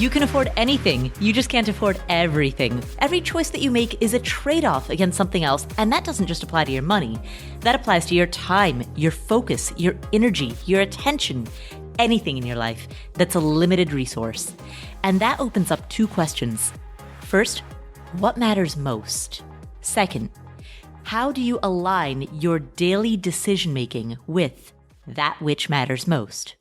You can afford anything. You just can't afford everything. Every choice that you make is a trade-off against something else, and that doesn't just apply to your money. That applies to your time, your focus, your energy, your attention, anything in your life that's a limited resource. And that opens up two questions. First, what matters most? Second, how do you align your daily decision-making with that which matters most?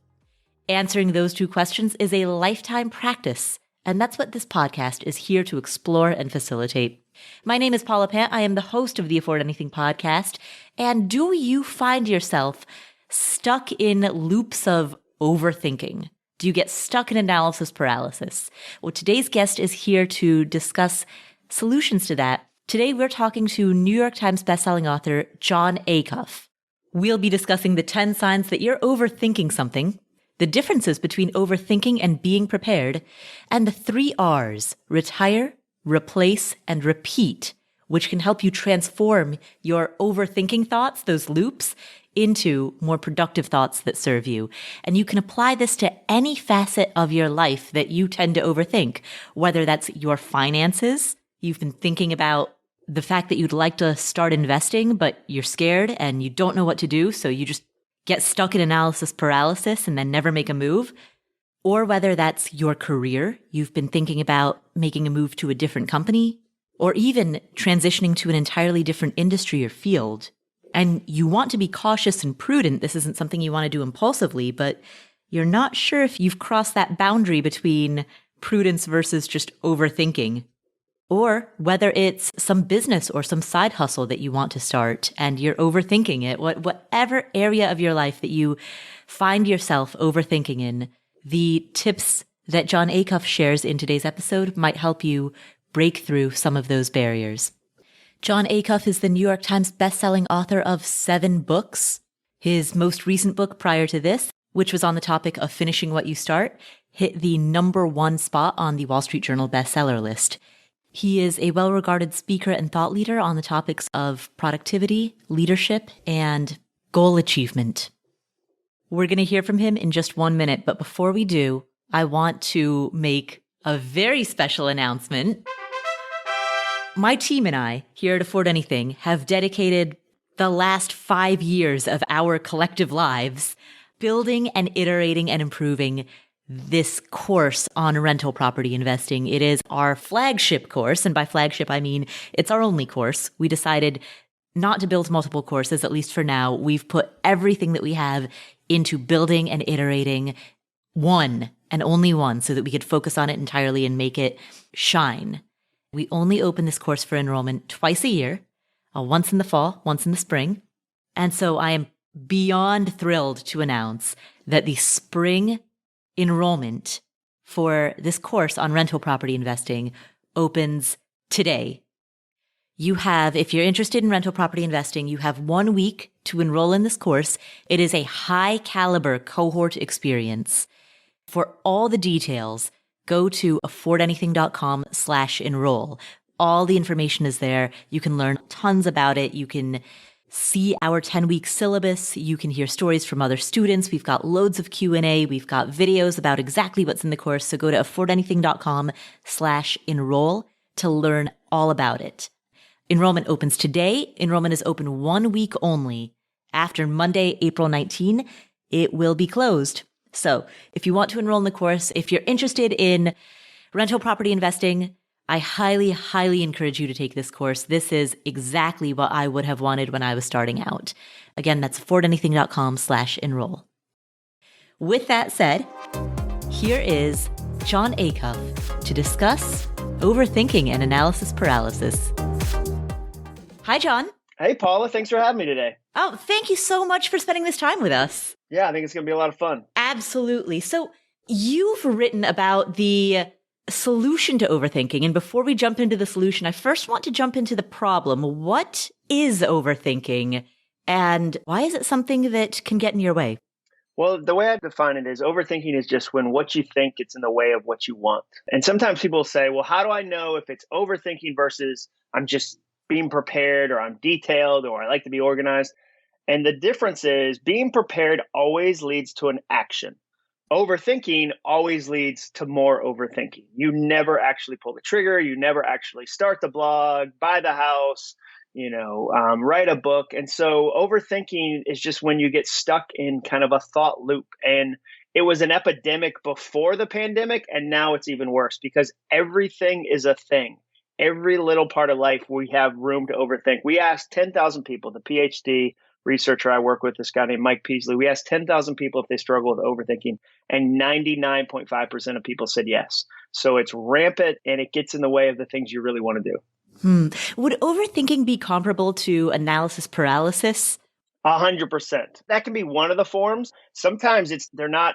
Answering those two questions is a lifetime practice, and that's what this podcast is here to explore and facilitate. My name is Paula Pant. I am the host of the Afford Anything podcast, and do you find yourself stuck in loops of overthinking? Do you get stuck in analysis paralysis? Well, today's guest is here to discuss solutions to that. Today, we're talking to New York Times bestselling author Jon Acuff. We'll be discussing the 10 signs that you're overthinking something, the differences between overthinking and being prepared, and the 3 R's: retire, replace, and repeat, which can help you transform your overthinking thoughts, those loops, into more productive thoughts that serve you. And you can apply this to any facet of your life that you tend to overthink, whether that's your finances. You've been thinking about the fact that you'd like to start investing, but you're scared and you don't know what to do, so you just get stuck in analysis paralysis and then never make a move. Or whether that's your career, you've been thinking about making a move to a different company, or even transitioning to an entirely different industry or field. And you want to be cautious and prudent. This isn't something you want to do impulsively, but you're not sure if you've crossed that boundary between prudence versus just overthinking. Or whether it's some business or some side hustle that you want to start and you're overthinking it, whatever area of your life that you find yourself overthinking in, the tips that Jon Acuff shares in today's episode might help you break through some of those barriers. Jon Acuff is the New York Times bestselling author of 7 books. His most recent book prior to this, which was on the topic of finishing what you start, hit the #1 spot on the Wall Street Journal bestseller list. He is a well-regarded speaker and thought leader on the topics of productivity, leadership, and goal achievement. We're going to hear from him in just 1 minute, but before we do, I want to make a very special announcement. My team and I here at Afford Anything have dedicated the last 5 years of our collective lives building and iterating and improving this course on rental property investing. It is our flagship course. And by flagship, I mean it's our only course. We decided not to build multiple courses, at least for now. We've put everything that we have into building and iterating one and only one so that we could focus on it entirely and make it shine. We only open this course for enrollment twice a year, once in the fall, once in the spring. And so I am beyond thrilled to announce that the spring enrollment for this course on rental property investing opens today. You have, if you're interested in rental property investing, you have 1 week to enroll in this course. It is a high caliber cohort experience. For all the details, go to affordanything.com/enroll. All the information is there. You can learn tons about it. You can see our 10-week syllabus. You can hear stories from other students. We've got loads of Q&A. We've got videos about exactly what's in the course. So go to affordanything.com/enroll to learn all about it. Enrollment opens today. Enrollment is open 1 week only. After Monday, April 19, it will be closed. So if you want to enroll in the course, if you're interested in rental property investing, I highly, highly encourage you to take this course. This is exactly what I would have wanted when I was starting out. Again, that's affordanything.com/enroll. With that said, here is Jon Acuff to discuss overthinking and analysis paralysis. Hi, Jon. Hey, Paula. Thanks for having me today. Oh, thank you so much for spending this time with us. Yeah, I think it's going to be a lot of fun. Absolutely. So you've written about the solution to overthinking. And before we jump into the solution, I first want to jump into the problem. What is overthinking and why is it something that can get in your way? Well, the way I define it is overthinking is just when what you think gets in the way of what you want. And sometimes people say, well, how do I know if it's overthinking versus I'm just being prepared or I'm detailed or I like to be organized? And the difference is being prepared always leads to an action. Overthinking always leads to more overthinking. You never actually pull the trigger. You never actually start the blog, buy the house, write a book. And so overthinking is just when you get stuck in kind of a thought loop. And it was an epidemic before the pandemic, and now it's even worse because everything is a thing. Every little part of life, we have room to overthink. We asked 10,000 people, the PhD researcher I work with, this guy named Mike Peasley, we asked 10,000 people if they struggle with overthinking, and 99.5% of people said yes. So it's rampant and it gets in the way of the things you really want to do. Would overthinking be comparable to analysis paralysis? 100%. That can be one of the forms. Sometimes they're not,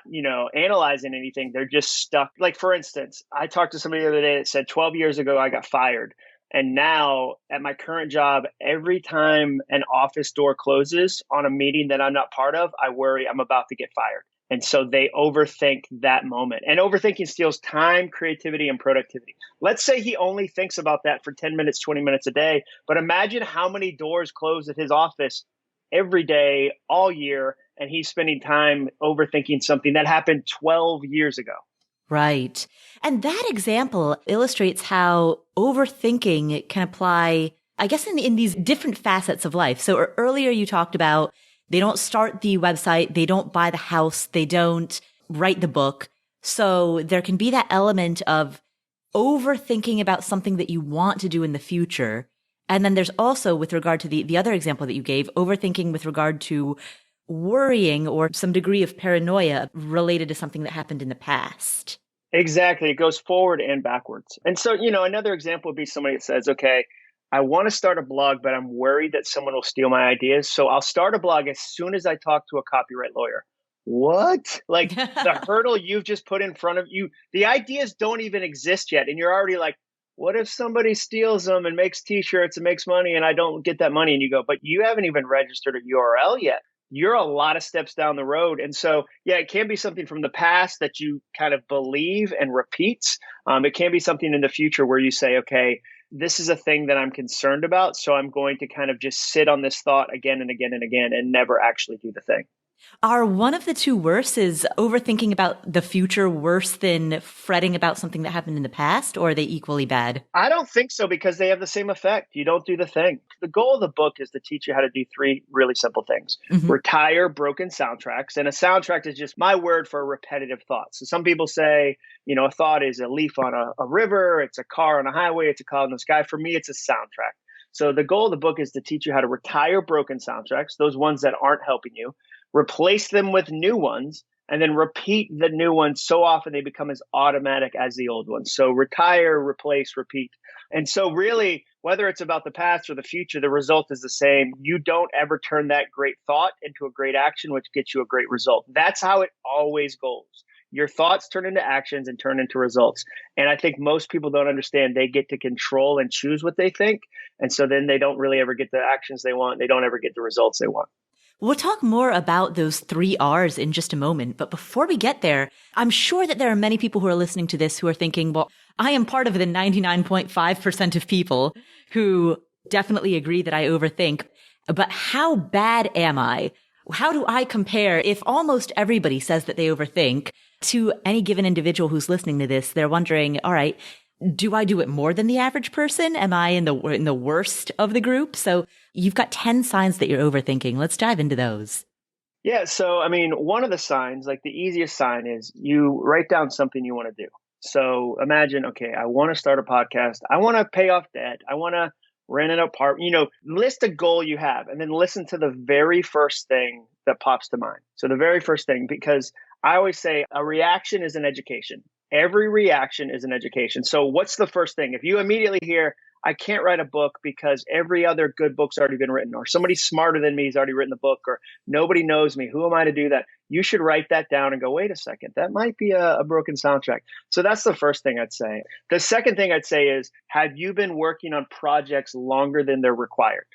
analyzing anything. They're just stuck. Like, for instance, I talked to somebody the other day that said 12 years ago, I got fired. And now at my current job, every time an office door closes on a meeting that I'm not part of, I worry I'm about to get fired. And so they overthink that moment. And overthinking steals time, creativity, and productivity. Let's say he only thinks about that for 10 minutes, 20 minutes a day. But imagine how many doors close at his office every day, all year, and he's spending time overthinking something that happened 12 years ago. Right. And that example illustrates how overthinking can apply, I guess, in these different facets of life. So earlier you talked about they don't start the website, they don't buy the house, they don't write the book. So there can be that element of overthinking about something that you want to do in the future. And then there's also, with regard to the other example that you gave, overthinking with regard to worrying or some degree of paranoia related to something that happened in the past. Exactly. It goes forward and backwards. And so, another example would be somebody that says, okay, I want to start a blog, but I'm worried that someone will steal my ideas. So I'll start a blog as soon as I talk to a copyright lawyer. What? Like the hurdle you've just put in front of you, the ideas don't even exist yet. And you're already like, what if somebody steals them and makes t-shirts and makes money and I don't get that money? And you go, but you haven't even registered a URL yet. You're a lot of steps down the road. And so, yeah, it can be something from the past that you kind of believe and repeats. It can be something in the future where you say, okay, this is a thing that I'm concerned about. So I'm going to kind of just sit on this thought again and again and again and never actually do the thing. Are one of the two worse? Is overthinking about the future worse than fretting about something that happened in the past, or are they equally bad? I don't think so because they have the same effect. You don't do the thing. The goal of the book is to teach you how to do three really simple things. Mm-hmm. Retire broken soundtracks. And a soundtrack is just my word for a repetitive thought. So some people say, a thought is a leaf on a river, it's a car on a highway, it's a cloud in the sky. For me, it's a soundtrack. So the goal of the book is to teach you how to retire broken soundtracks, those ones that aren't helping you, replace them with new ones, and then repeat the new ones so often they become as automatic as the old ones. So retire, replace, repeat. And so really, whether it's about the past or the future, the result is the same. You don't ever turn that great thought into a great action, which gets you a great result. That's how it always goes. Your thoughts turn into actions and turn into results. And I think most people don't understand they get to control and choose what they think. And so then they don't really ever get the actions they want. They don't ever get the results they want. We'll talk more about those 3 R's in just a moment. But before we get there, I'm sure that there are many people who are listening to this who are thinking, well, I am part of the 99.5% of people who definitely agree that I overthink. But how bad am I? How do I compare if almost everybody says that they overthink to any given individual who's listening to this? They're wondering, all right, do I do it more than the average person? Am I in the worst of the group? So you've got 10 signs that you're overthinking. Let's dive into those. Yeah. So, one of the signs, like the easiest sign is you write down something you want to do. So imagine, okay, I want to start a podcast. I want to pay off debt. I want to rent an apartment, list a goal you have and then listen to the very first thing that pops to mind. So the very first thing, because I always say a reaction is an education. Every reaction is an education. So what's the first thing? If you immediately hear, I can't write a book because every other good book's already been written, or somebody smarter than me has already written the book, or nobody knows me, who am I to do that? You should write that down and go, wait a second, that might be a broken soundtrack. So that's the first thing I'd say. The second thing I'd say is, have you been working on projects longer than they're required?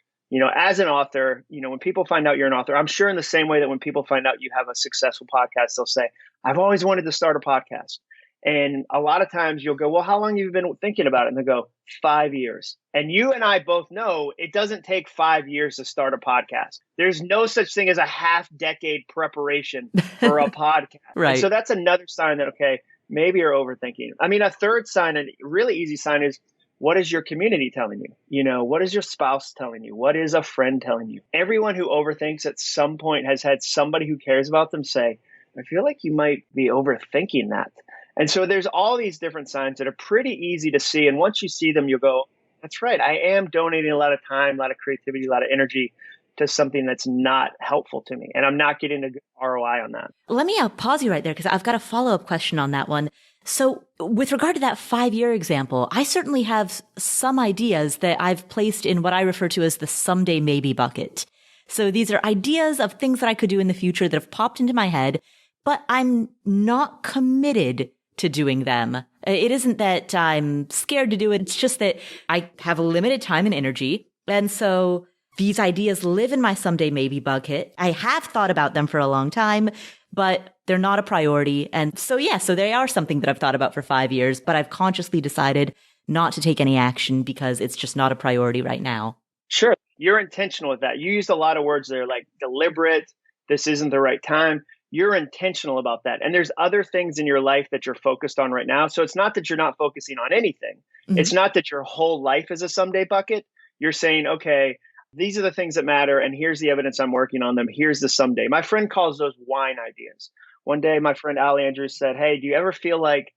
As an author, when people find out you're an author, I'm sure in the same way that when people find out you have a successful podcast, they'll say, I've always wanted to start a podcast. And a lot of times you'll go, well, how long have you been thinking about it? And they go, 5 years. And you and I both know it doesn't take 5 years to start a podcast. There's no such thing as a half-decade preparation for a podcast. Right. And so that's another sign that, okay, maybe you're overthinking. I mean, a third sign, a really easy sign is, what is your community telling you? You know, what is your spouse telling you? What is a friend telling you? Everyone who overthinks at some point has had somebody who cares about them say, I feel like you might be overthinking that. And so there's all these different signs that are pretty easy to see. And once you see them, you'll go, that's right. I am donating a lot of time, a lot of creativity, a lot of energy to something that's not helpful to me. And I'm not getting a good ROI on that. Let me pause you right there because I've got a follow-up question on that one. So with regard to that 5-year example, I certainly have some ideas that I've placed in what I refer to as the someday maybe bucket. So these are ideas of things that I could do in the future that have popped into my head, but I'm not committed to doing them. It isn't that I'm scared to do it. It's just that I have a limited time and energy. And so these ideas live in my someday maybe bucket. I have thought about them for a long time, but they're not a priority. And so, so they are something that I've thought about for 5 years, but I've consciously decided not to take any action because it's just not a priority right now. Sure. You're intentional with that. You used a lot of words there like deliberate. This isn't the right time. You're intentional about that. And there's other things in your life that you're focused on right now. So it's not that you're not focusing on anything. Mm-hmm. It's not that your whole life is a someday bucket. You're saying, okay, these are the things that matter. And here's the evidence I'm working on them. Here's the someday. My friend calls those wine ideas. One day, my friend Ali Andrews said, hey, do you ever feel like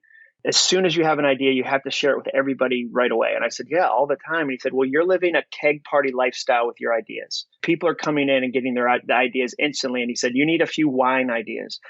as soon as you have an idea, you have to share it with everybody right away? And I said, yeah, all the time. And he said, well, you're living a keg party lifestyle with your ideas. People are coming in and getting the ideas instantly. And he said, you need a few wine ideas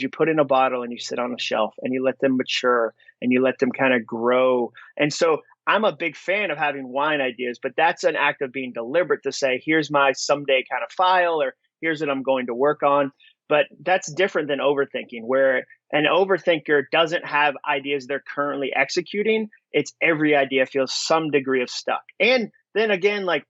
you put in a bottle and you sit on a shelf and you let them mature and you let them kind of grow. And so I'm a big fan of having wine ideas, but that's an act of being deliberate to say, here's my someday kind of file, or here's what I'm going to work on. But that's different than overthinking, where an overthinker doesn't have ideas they're currently executing. It's every idea feels some degree of stuck. And then again, like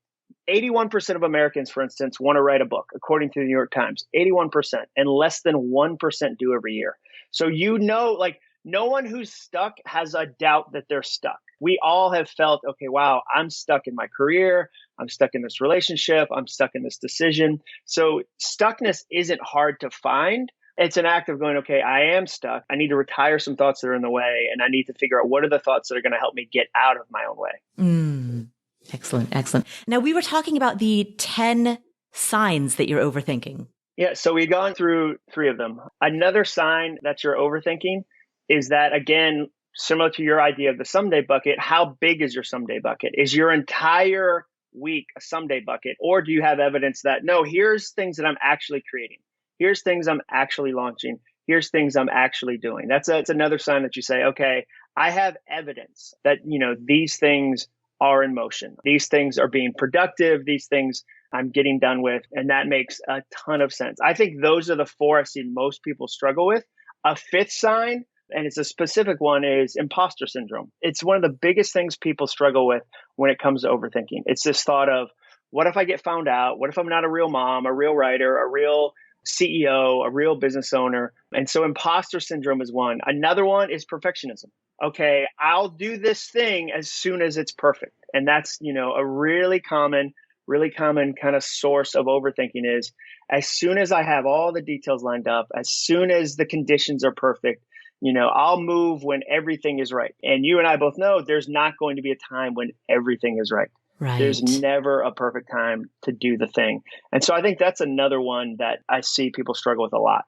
81% of Americans, for instance, want to write a book, according to the New York Times, 81%, and less than 1% do every year. So, like no one who's stuck has a doubt that they're stuck. We all have felt, okay, wow, I'm stuck in my career. I'm stuck in this relationship. I'm stuck in this decision. So stuckness isn't hard to find. It's an act of going, okay, I am stuck. I need to retire some thoughts that are in the way. And I need to figure out what are the thoughts that are going to help me get out of my own way. Excellent. Excellent. Now, we were talking about the 10 signs that you're overthinking. Yeah. So we've gone through 3 of them. Another sign that you're overthinking is that, again, similar to your idea of the someday bucket, how big is your someday bucket? Is your entire week a someday bucket? Or do you have evidence that, no, here's things that I'm actually creating. Here's things I'm actually launching. Here's things I'm actually doing. That's another sign that you say, okay, I have evidence that, these things are in motion. These things are being productive. These things I'm getting done with. And that makes a ton of sense. I think those are the 4 I've seen most people struggle with. A 5th sign, and it's a specific one, is imposter syndrome. It's one of the biggest things people struggle with when it comes to overthinking. It's this thought of, what if I get found out? What if I'm not a real mom, a real writer, a real CEO, a real business owner? And so imposter syndrome is one. Another one is perfectionism. Okay, I'll do this thing as soon as it's perfect. And that's, a really common kind of source of overthinking is, as soon as I have all the details lined up, as soon as the conditions are perfect, I'll move when everything is right. And you and I both know there's not going to be a time when everything is right. Right. There's never a perfect time to do the thing. And so I think that's another one that I see people struggle with a lot.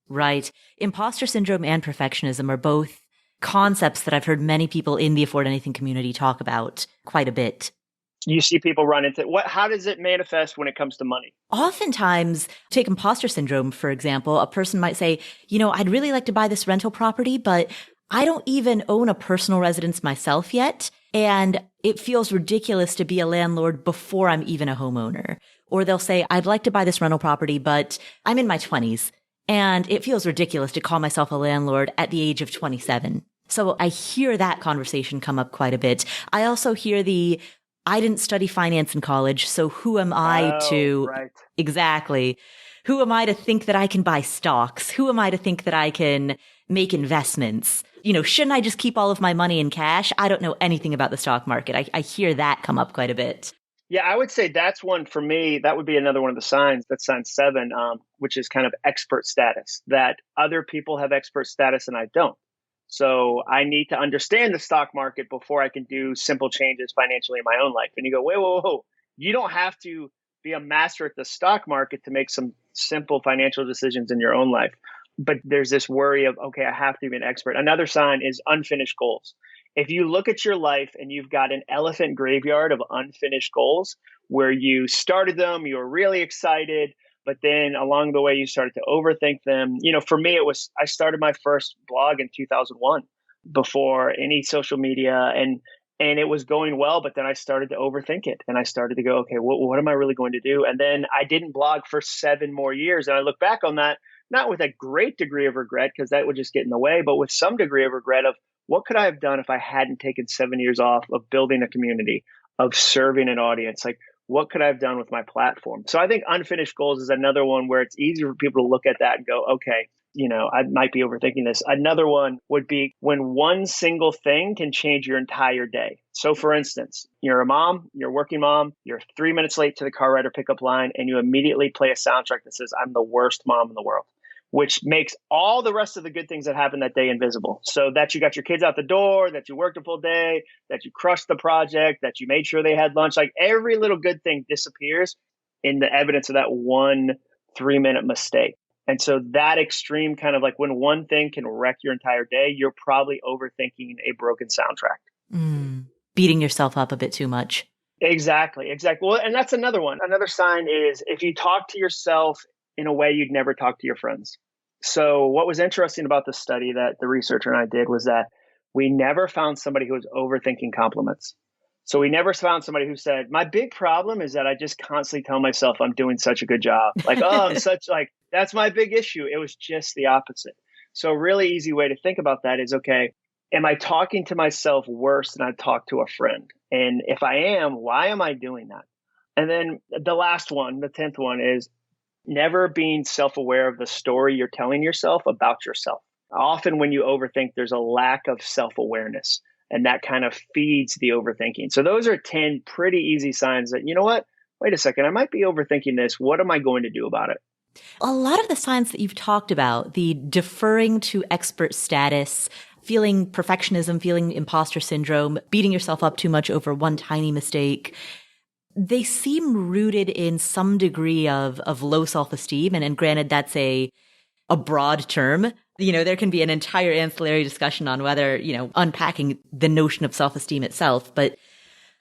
Right. Imposter syndrome and perfectionism are both concepts that I've heard many people in the Afford Anything community talk about quite a bit. You see people run into how does it manifest when it comes to money? Oftentimes, take imposter syndrome, for example, a person might say, I'd really like to buy this rental property, but I don't even own a personal residence myself yet. And it feels ridiculous to be a landlord before I'm even a homeowner. Or they'll say, I'd like to buy this rental property, but I'm in my 20s. And it feels ridiculous to call myself a landlord at the age of 27. So I hear that conversation come up quite a bit. I also hear I didn't study finance in college, so who am I to... Right. Exactly. Who am I to think that I can buy stocks? Who am I to think that I can make investments? Shouldn't I just keep all of my money in cash? I don't know anything about the stock market. I hear that come up quite a bit. Yeah, I would say that's one for me. That would be another one of the signs. That's sign 7, which is kind of expert status, that other people have expert status and I don't. So I need to understand the stock market before I can do simple changes financially in my own life. And you go, wait, whoa, whoa. You don't have to be a master at the stock market to make some simple financial decisions in your own life. But there's this worry of, okay, I have to be an expert. Another sign is unfinished goals. If you look at your life and you've got an elephant graveyard of unfinished goals where you started them, you were really excited, but then along the way you started to overthink them. For me, I started my first blog in 2001 before any social media and it was going well, but then I started to overthink it and I started to go, okay, what am I really going to do? And then I didn't blog for 7 more years. And I look back on that, not with a great degree of regret, because that would just get in the way, but with some degree of regret of what could I have done if I hadn't taken 7 years off of building a community, of serving an audience? Like, what could I have done with my platform? So I think unfinished goals is another one where it's easy for people to look at that and go, okay, I might be overthinking this. Another one would be when one single thing can change your entire day. So for instance, you're a mom, you're a working mom, you're 3 minutes late to the car ride or pickup line, and you immediately play a soundtrack that says, I'm the worst mom in the world, which makes all the rest of the good things that happened that day invisible. So that you got your kids out the door, that you worked a full day, that you crushed the project, that you made sure they had lunch, like every little good thing disappears in the evidence of that one 3-minute mistake. And so that extreme kind of like when one thing can wreck your entire day, you're probably overthinking a broken soundtrack. Beating yourself up a bit too much. Exactly. Well, and that's another one. Another sign is if you talk to yourself in a way you'd never talk to your friends. So what was interesting about the study that the researcher and I did was that we never found somebody who was overthinking compliments. So we never found somebody who said, my big problem is that I just constantly tell myself I'm doing such a good job. Like, oh, that's my big issue. It was just the opposite. So a really easy way to think about that is, okay, am I talking to myself worse than I talk to a friend? And if I am, why am I doing that? And then the last one, the 10th one is never being self-aware of the story you're telling yourself about yourself. Often when you overthink, there's a lack of self-awareness, and that kind of feeds the overthinking. So those are 10 pretty easy signs that, you know what? Wait a second, I might be overthinking this. What am I going to do about it? A lot of the signs that you've talked about, the deferring to expert status, feeling perfectionism, feeling imposter syndrome, beating yourself up too much over one tiny mistake, they seem rooted in some degree of low self-esteem. And granted, that's a broad term. There can be an entire ancillary discussion on whether, unpacking the notion of self-esteem itself. But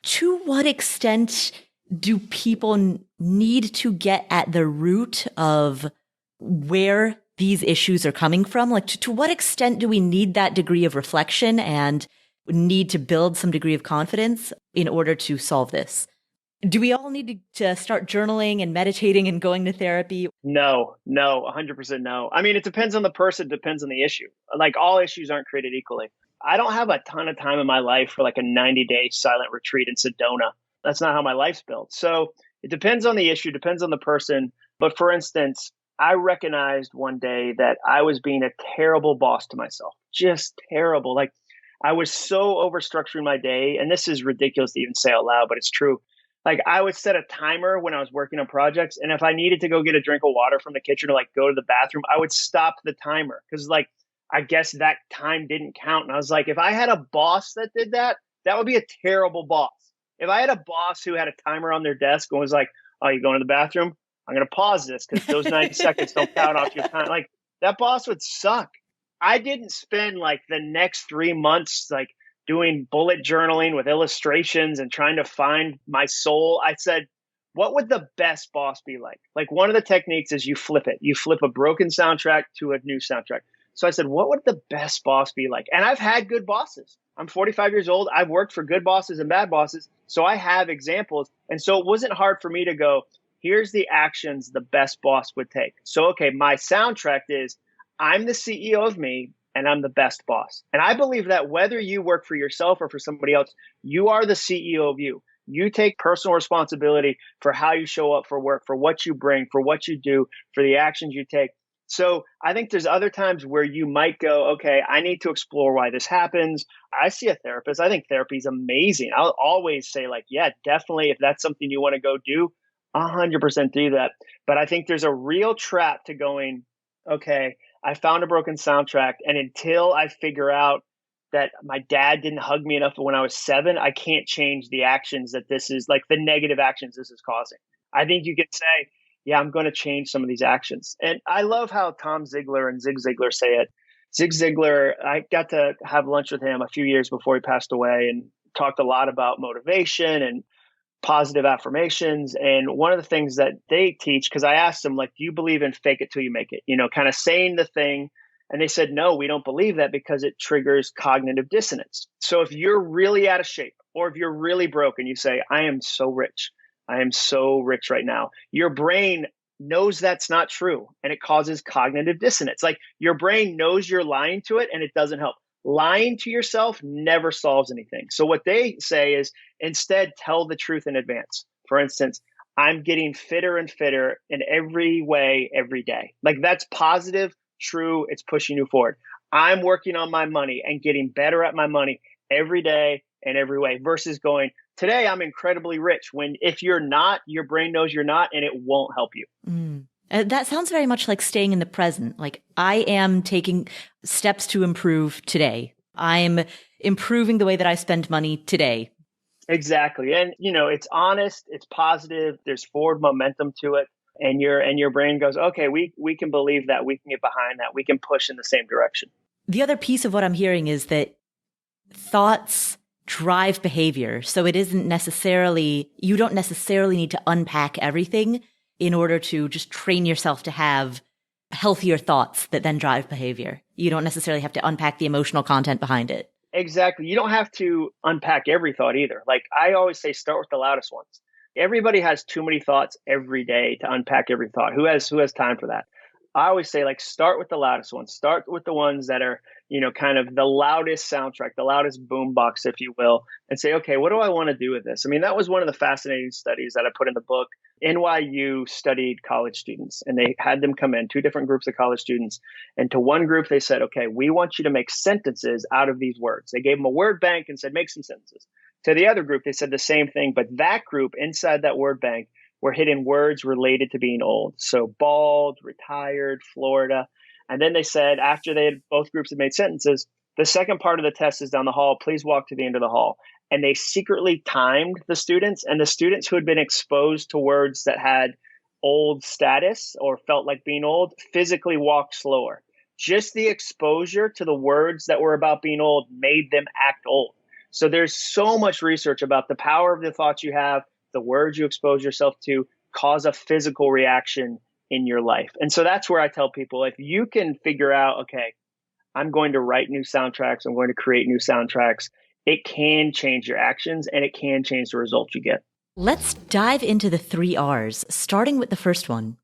to what extent do people need to get at the root of where these issues are coming from? Like, to what extent do we need that degree of reflection and need to build some degree of confidence in order to solve this? Do we all need to start journaling and meditating and going to therapy? No, 100% no. I mean, it depends on the person, depends on the issue. Like all issues aren't created equally. I don't have a ton of time in my life for like a 90-day silent retreat in Sedona. That's not how my life's built. So it depends on the issue, depends on the person. But for instance, I recognized one day that I was being a terrible boss to myself, just terrible. Like I was so overstructuring my day. And this is ridiculous to even say out loud, but it's true. Like I would set a timer when I was working on projects. And if I needed to go get a drink of water from the kitchen or like go to the bathroom, I would stop the timer because like, I guess that time didn't count. And I was like, if I had a boss that did that, that would be a terrible boss. If I had a boss who had a timer on their desk and was like, oh, you going to the bathroom? I'm going to pause this because those 90 seconds don't count off your time. Like that boss would suck. I didn't spend like the next 3 months, like doing bullet journaling with illustrations and trying to find my soul. I said, what would the best boss be like? Like one of the techniques is you flip it. You flip a broken soundtrack to a new soundtrack. So I said, what would the best boss be like? And I've had good bosses. I'm 45 years old. I've worked for good bosses and bad bosses. So I have examples. And so it wasn't hard for me to go, here's the actions the best boss would take. So, okay, my soundtrack is I'm the CEO of me and I'm the best boss. And I believe that whether you work for yourself or for somebody else, you are the CEO of you. You take personal responsibility for how you show up for work, for what you bring, for what you do, for the actions you take. So I think there's other times where you might go, okay, I need to explore why this happens. I see a therapist. I think therapy is amazing. I'll always say like, yeah, definitely. If that's something you want to go do, 100% do that. But I think there's a real trap to going, okay, I found a broken soundtrack. And until I figure out that my dad didn't hug me enough when I was 7, I can't change the actions that this is like the negative actions this is causing. I think you can say, yeah, I'm going to change some of these actions. And I love how Tom Ziglar and Zig Ziglar say it. Zig Ziglar, I got to have lunch with him a few years before he passed away and talked a lot about motivation and positive affirmations. And one of the things that they teach, because I asked them, like, do you believe in fake it till you make it? You know, kind of saying the thing. And they said, no, we don't believe that because it triggers cognitive dissonance. So if you're really out of shape or if you're really broken, you say, I am so rich. I am so rich right now. Your brain knows that's not true and it causes cognitive dissonance. Like your brain knows you're lying to it and it doesn't help. Lying to yourself never solves anything. So what they say is instead tell the truth in advance. For instance, I'm getting fitter and fitter in every way every day. Like that's positive, true, it's pushing you forward. I'm working on my money and getting better at my money every day and every way versus going, today I'm incredibly rich. When if you're not, your brain knows you're not and it won't help you. That sounds very much like staying in the present. Like I am taking steps to improve today. I'm improving the way that I spend money today. Exactly. And you know, it's honest, it's positive, there's forward momentum to it. And your brain goes, okay, we can believe that, we can get behind that, we can push in the same direction. The other piece of what I'm hearing is that thoughts drive behavior. So it isn't necessarily, you don't necessarily need to unpack everything in order to just train yourself to have healthier thoughts that then drive behavior. You don't necessarily have to unpack the emotional content behind it. Exactly. You don't have to unpack every thought either. Like I always say, start with the loudest ones. Everybody has too many thoughts every day to unpack every thought. Who has time for that? I always say, like, start with the loudest ones. Start with the ones that are, you know, kind of the loudest soundtrack, the loudest boombox, if you will, and say, okay, what do I want to do with this? I mean, that was one of the fascinating studies that I put in the book. NYU studied college students, and they had them come in, 2 different groups of college students. And to one group, they said, okay, we want you to make sentences out of these words. They gave them a word bank and said, make some sentences. To the other group, they said the same thing, but that group inside that word bank were hidden words related to being old. So bald, retired, Florida. And then they said, after both groups had made sentences, the second part of the test is down the hall. Please walk to the end of the hall. And they secretly timed the students, and the students who had been exposed to words that had old status or felt like being old physically walked slower. Just the exposure to the words that were about being old made them act old. So there's so much research about the power of the thoughts you have, the words you expose yourself to cause a physical reaction in your life. And so that's where I tell people, if you can figure out, okay, I'm going to write new soundtracks, I'm going to create new soundtracks, it can change your actions and it can change the results you get. Let's dive into the 3 R's, starting with the first one.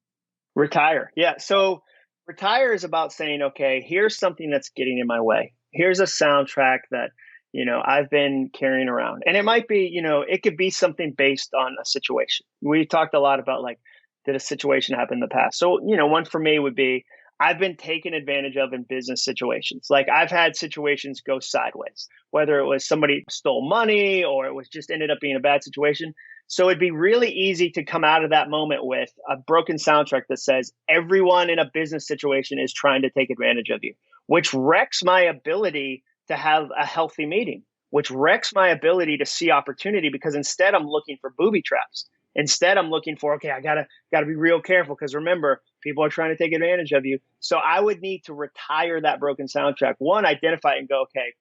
Retire. Yeah. So retire is about saying, okay, here's something that's getting in my way. Here's a soundtrack that, you know, I've been carrying around. And it might be, you know, it could be something based on a situation. We talked a lot about like, did a situation happen in the past? So, you know, one for me would be, I've been taken advantage of in business situations. Like I've had situations go sideways, whether it was somebody stole money or it was just ended up being a bad situation. So it'd be really easy to come out of that moment with a broken soundtrack that says everyone in a business situation is trying to take advantage of you, which wrecks my ability to have a healthy meeting, which wrecks my ability to see opportunity because instead I'm looking for booby traps. Instead, I'm looking for, okay, I gotta be real careful because remember, people are trying to take advantage of you. So I would need to retire that broken soundtrack. One, identify it and go, okay,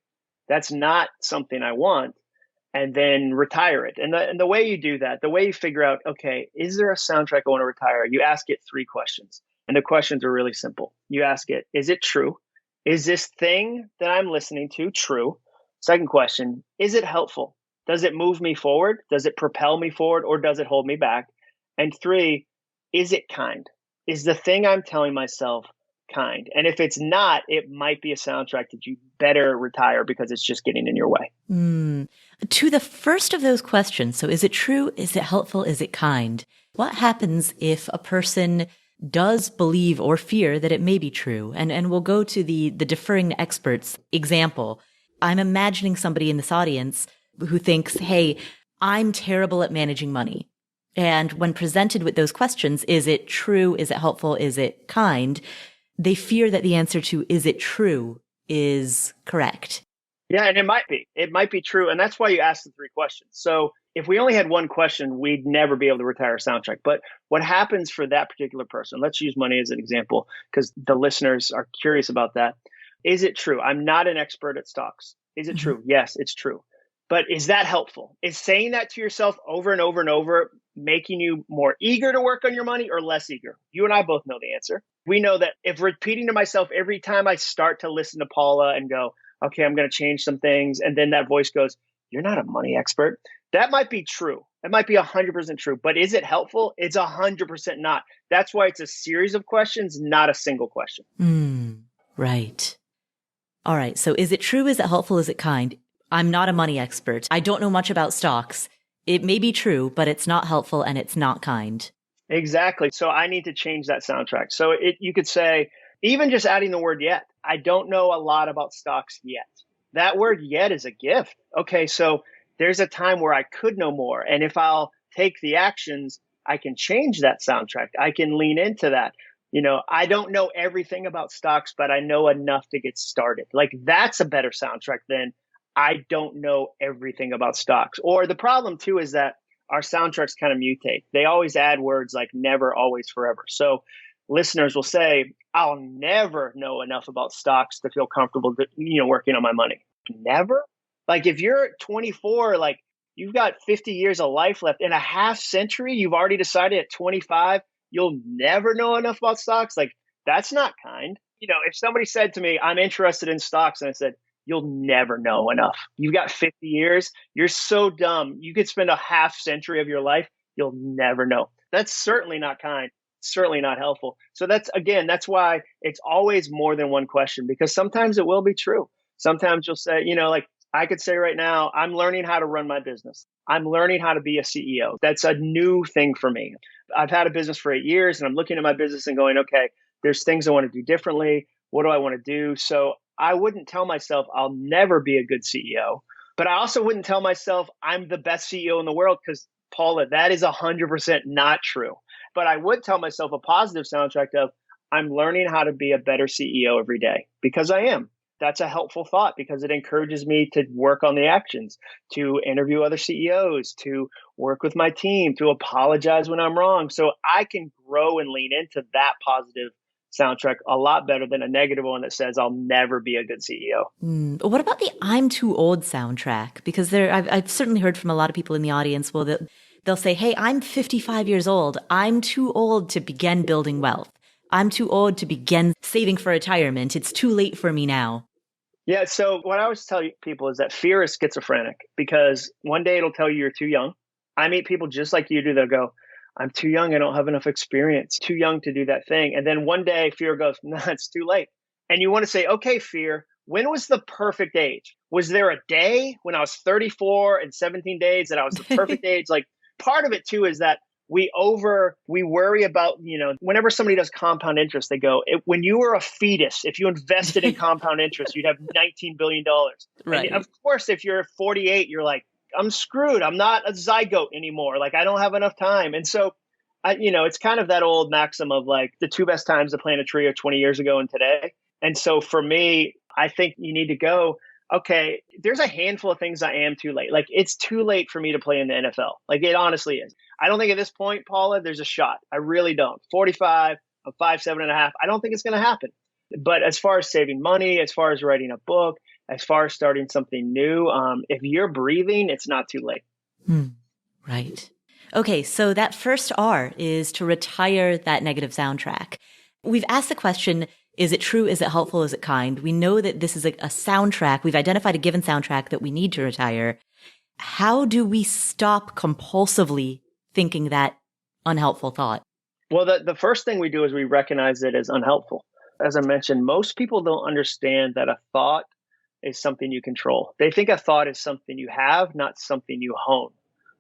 that's not something I want, and then retire it. And the way you do that, the way you figure out, okay, is there a soundtrack I want to retire? You ask it 3 questions, and the questions are really simple. You ask it, is it true? Is this thing that I'm listening to true? Second question, is it helpful? Does it move me forward? Does it propel me forward or does it hold me back? And 3, is it kind? Is the thing I'm telling myself kind? And if it's not, it might be a soundtrack that you better retire because it's just getting in your way. To the first of those questions, so is it true? Is it helpful? Is it kind? What happens if a person does believe or fear that it may be true. And we'll go to the deferring experts example. I'm imagining somebody in this audience who thinks, hey, I'm terrible at managing money. And when presented with those questions, is it true? Is it helpful? Is it kind? They fear that the answer to is it true is correct. Yeah, and it might be. It might be true. And that's why you asked the three questions. So if we only had one question, we'd never be able to retire a soundtrack. But what happens for that particular person? Let's use money as an example because the listeners are curious about that. Is it true? I'm not an expert at stocks. Is it true? Yes, it's true. But is that helpful? Is saying that to yourself over and over and over making you more eager to work on your money or less eager? You and I both know the answer. We know that if repeating to myself every time I start to listen to Paula and go, okay, I'm going to change some things. And then that voice goes, you're not a money expert. That might be true. That might be 100% true. But is it helpful? It's 100% not. That's why it's a series of questions, not a single question. Right. All right. So is it true? Is it helpful? Is it kind? I'm not a money expert. I don't know much about stocks. It may be true, but it's not helpful and it's not kind. Exactly. So I need to change that soundtrack. So you could say, even just adding the word yet, I don't know a lot about stocks yet. That word yet is a gift. Okay, so there's a time where I could know more. And if I'll take the actions, I can change that soundtrack. I can lean into that. I don't know everything about stocks, but I know enough to get started. Like that's a better soundtrack than I don't know everything about stocks. Or the problem too is that our soundtracks kind of mutate. They always add words like never, always, forever. So listeners will say, I'll never know enough about stocks to feel comfortable, working on my money. Never? Like if you're 24, like you've got 50 years of life left in a half century, you've already decided at 25, you'll never know enough about stocks. Like that's not kind. If somebody said to me, I'm interested in stocks, and I said, you'll never know enough. You've got 50 years. You're so dumb. You could spend a half century of your life. You'll never know. That's certainly not kind. Certainly not helpful. So that's why it's always more than one question, because sometimes it will be true. Sometimes you'll say, like I could say right now, I'm learning how to run my business. I'm learning how to be a CEO. That's a new thing for me. I've had a business for 8 years and I'm looking at my business and going, okay, there's things I want to do differently. What do I want to do? So I wouldn't tell myself I'll never be a good CEO, but I also wouldn't tell myself I'm the best CEO in the world, because Paula, that is 100% not true. But I would tell myself a positive soundtrack of I'm learning how to be a better CEO every day, because I am. That's a helpful thought because it encourages me to work on the actions, to interview other CEOs, to work with my team, to apologize when I'm wrong. So I can grow and lean into that positive soundtrack a lot better than a negative one that says I'll never be a good CEO. What about the I'm too old soundtrack? Because I've certainly heard from a lot of people in the audience, they'll say, hey, I'm 55 years old. I'm too old to begin building wealth. I'm too old to begin saving for retirement. It's too late for me now. Yeah. So what I always tell people is that fear is schizophrenic, because one day it'll tell you you're too young. I meet people just like you do. They'll go, I'm too young. I don't have enough experience. Too young to do that thing. And then one day fear goes, no, it's too late. And you want to say, okay, fear, when was the perfect age? Was there a day when I was 34 and 17 days that I was the perfect age? Like part of it too is that we worry about, whenever somebody does compound interest, they go, when you were a fetus, if you invested in compound interest, you'd have $19 billion. Right. And of course, if you're 48, you're like, I'm screwed. I'm not a zygote anymore. Like I don't have enough time. And so, it's kind of that old maxim of like the two best times to plant a tree are 20 years ago and today. And so for me, I think you need to go, okay, there's a handful of things I am too late. Like it's too late for me to play in the NFL. Like it honestly is. I don't think at this point, Paula, there's a shot. I really don't. 45, I'm 5'7.5". I don't think it's going to happen. But as far as saving money, as far as writing a book, as far as starting something new, if you're breathing, it's not too late. Right. Okay, so that first R is to retire that negative soundtrack. We've asked the question, is it true? Is it helpful? Is it kind? We know that this is a soundtrack. We've identified a given soundtrack that we need to retire. How do we stop compulsively thinking that unhelpful thought? Well, the first thing we do is we recognize it as unhelpful. As I mentioned, most people don't understand that a thought is something you control. They think a thought is something you have, not something you hone.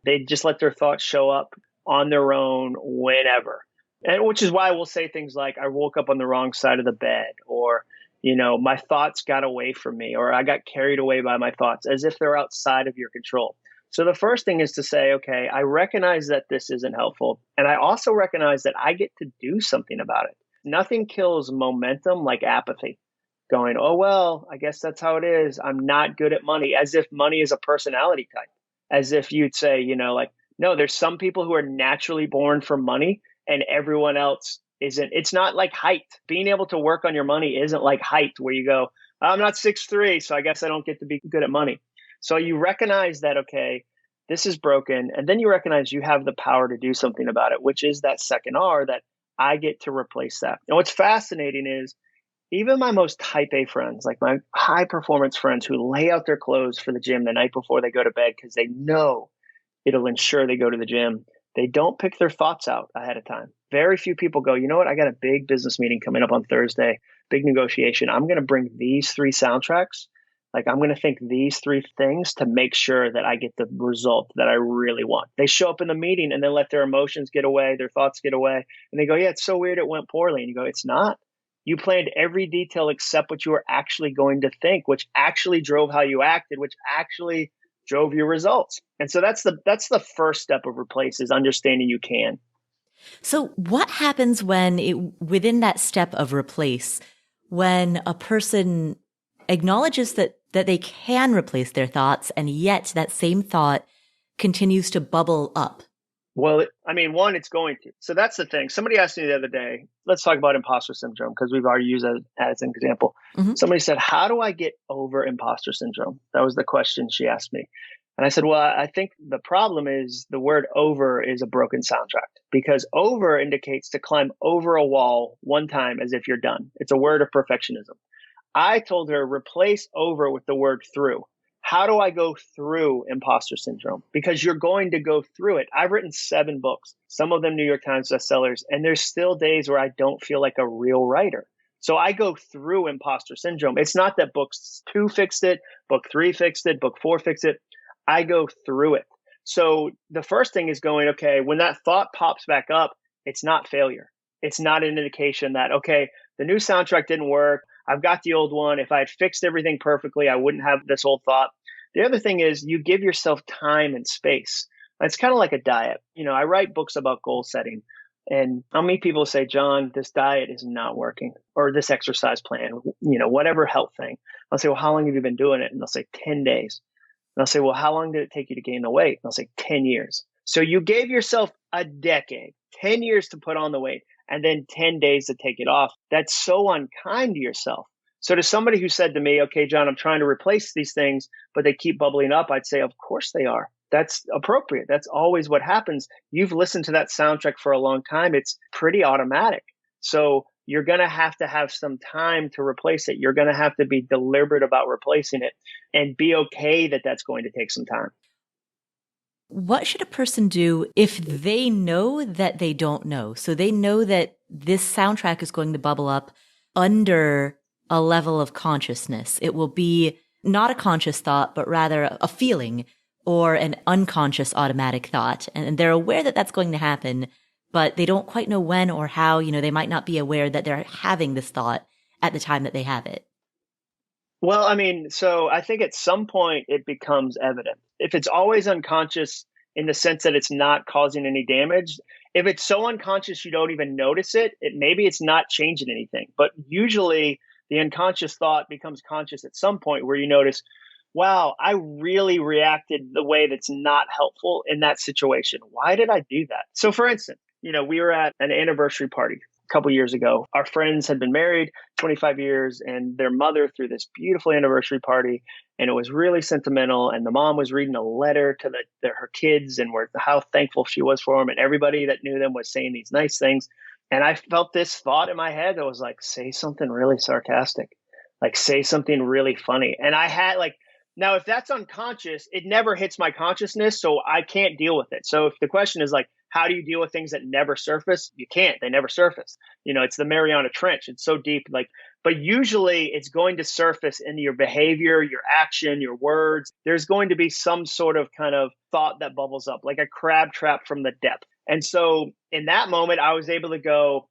They just let their thoughts show up on their own whenever. And which is why we'll say things like, I woke up on the wrong side of the bed, or, my thoughts got away from me, or I got carried away by my thoughts, as if they're outside of your control. So the first thing is to say, okay, I recognize that this isn't helpful. And I also recognize that I get to do something about it. Nothing kills momentum like apathy. Going, oh, well, I guess that's how it is. I'm not good at money, as if money is a personality type, as if you'd say, like, no, there's some people who are naturally born for money and everyone else isn't. It's not like height. Being able to work on your money isn't like height, where you go, I'm not 6'3", so I guess I don't get to be good at money. So you recognize that, okay, this is broken. And then you recognize you have the power to do something about it, which is that second R, that I get to replace that. And what's fascinating is even my most type A friends, like my high performance friends who lay out their clothes for the gym the night before they go to bed because they know it'll ensure they go to the gym, they don't pick their thoughts out ahead of time. Very few people go, you know what? I got a big business meeting coming up on Thursday, big negotiation. I'm going to bring these 3 soundtracks. Like, I'm going to think these 3 things to make sure that I get the result that I really want. They show up in the meeting and they let their emotions get away, their thoughts get away. And they go, yeah, it's so weird it went poorly. And you go, it's not. You planned every detail except what you were actually going to think, which actually drove how you acted, which actually drove your results. And so that's the first step of replace, is understanding you can. So what happens within that step of replace, when a person acknowledges that they can replace their thoughts, and yet that same thought continues to bubble up? Well, one, it's going to. So that's the thing. Somebody asked me the other day, let's talk about imposter syndrome, because we've already used that as an example. Mm-hmm. Somebody said, how do I get over imposter syndrome? That was the question she asked me. And I said, well, I think the problem is the word over is a broken soundtrack, because over indicates to climb over a wall one time as if you're done. It's a word of perfectionism. I told her, replace over with the word through. How do I go through imposter syndrome? Because you're going to go through it. I've written 7 books, some of them New York Times bestsellers, and there's still days where I don't feel like a real writer. So I go through imposter syndrome. It's not that book 2 fixed it, book 3 fixed it, book 4 fixed it. I go through it. So the first thing is going, okay, when that thought pops back up, it's not failure. It's not an indication that, okay, the new soundtrack didn't work. I've got the old one. If I had fixed everything perfectly, I wouldn't have this old thought. The other thing is you give yourself time and space. It's kind of like a diet. I write books about goal setting, and I'll meet people who say, John, this diet is not working, or this exercise plan, whatever health thing. I'll say, well, how long have you been doing it? And they'll say 10 days. And I'll say, well, how long did it take you to gain the weight? And I'll say 10 years. So you gave yourself a decade, 10 years to put on the weight, and then 10 days to take it off. That's so unkind to yourself. So to somebody who said to me, okay, John, I'm trying to replace these things, but they keep bubbling up, I'd say, of course they are. That's appropriate. That's always what happens. You've listened to that soundtrack for a long time. It's pretty automatic. So you're going to have some time to replace it. You're going to have to be deliberate about replacing it, and be okay that that's going to take some time. What should a person do if they know that they don't know? So they know that this soundtrack is going to bubble up under a level of consciousness. It will be not a conscious thought, but rather a feeling or an unconscious automatic thought. And they're aware that that's going to happen, but they don't quite know when or how. They might not be aware that they're having this thought at the time that they have it. Well, so I think at some point it becomes evident. If it's always unconscious in the sense that it's not causing any damage, if it's so unconscious you don't even notice it, maybe it's not changing anything. But usually the unconscious thought becomes conscious at some point, where you notice, wow, I really reacted the way that's not helpful in that situation. Why did I do that? So for instance, we were at an anniversary party a couple years ago. Our friends had been married 25 years, and their mother threw this beautiful anniversary party, and it was really sentimental. And the mom was reading a letter to her kids, and how thankful she was for them. And everybody that knew them was saying these nice things. And I felt this thought in my head that was like, say something really sarcastic, like say something really funny. And I had now if that's unconscious, it never hits my consciousness, so I can't deal with it. So if the question is how do you deal with things that never surface? You can't. They never surface. It's the Mariana Trench. It's so deep. But usually it's going to surface in your behavior, your action, your words. There's going to be some sort of kind of thought that bubbles up, like a crab trap from the depth. And so in that moment, I was able to go,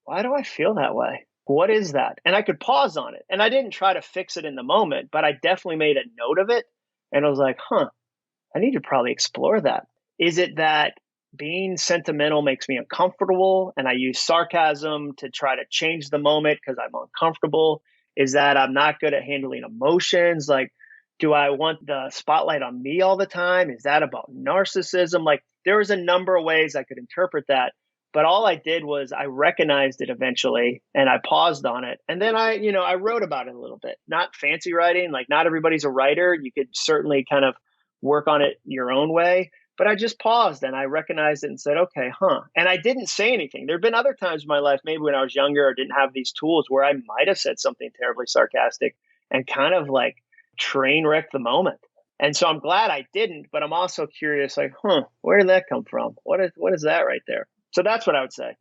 why do I feel that way? What is that? And I could pause on it. And I didn't try to fix it in the moment, but I definitely made a note of it. And I was like, I need to probably explore that. Is it that being sentimental makes me uncomfortable and I use sarcasm to try to change the moment because I'm uncomfortable? Is that I'm not good at handling emotions? Like, do I want the spotlight on me all the time? Is that about narcissism? Like, there was a number of ways I could interpret that. But all I did was I recognized it eventually and I paused on it. And then I wrote about it a little bit. Not fancy writing, like not everybody's a writer. You could certainly kind of work on it your own way. But I just paused and I recognized it and said, okay, And I didn't say anything. There have been other times in my life, maybe when I was younger or didn't have these tools, where I might have said something terribly sarcastic and kind of like train wreck the moment. And so I'm glad I didn't, but I'm also curious, like, where did that come from? What is that right there? So that's what I would say.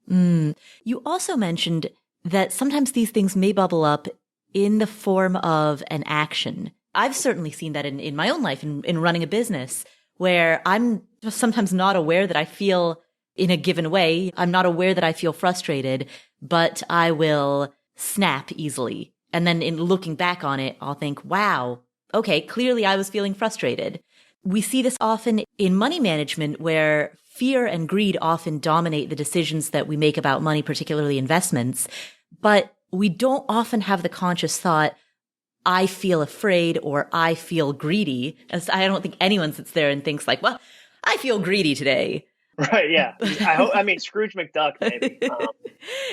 You also mentioned that sometimes these things may bubble up in the form of an action. I've certainly seen that in my own life, in running a business, where I'm just sometimes not aware that I feel in a given way. I'm not aware that I feel frustrated, but I will snap easily. And then in looking back on it, I'll think, wow, okay, clearly I was feeling frustrated. We see this often in money management, where fear and greed often dominate the decisions that we make about money, particularly investments. But we don't often have the conscious thought, I feel afraid or I feel greedy. As I don't think anyone sits there and thinks like, well, I feel greedy today. Right. Yeah. Scrooge McDuck, maybe.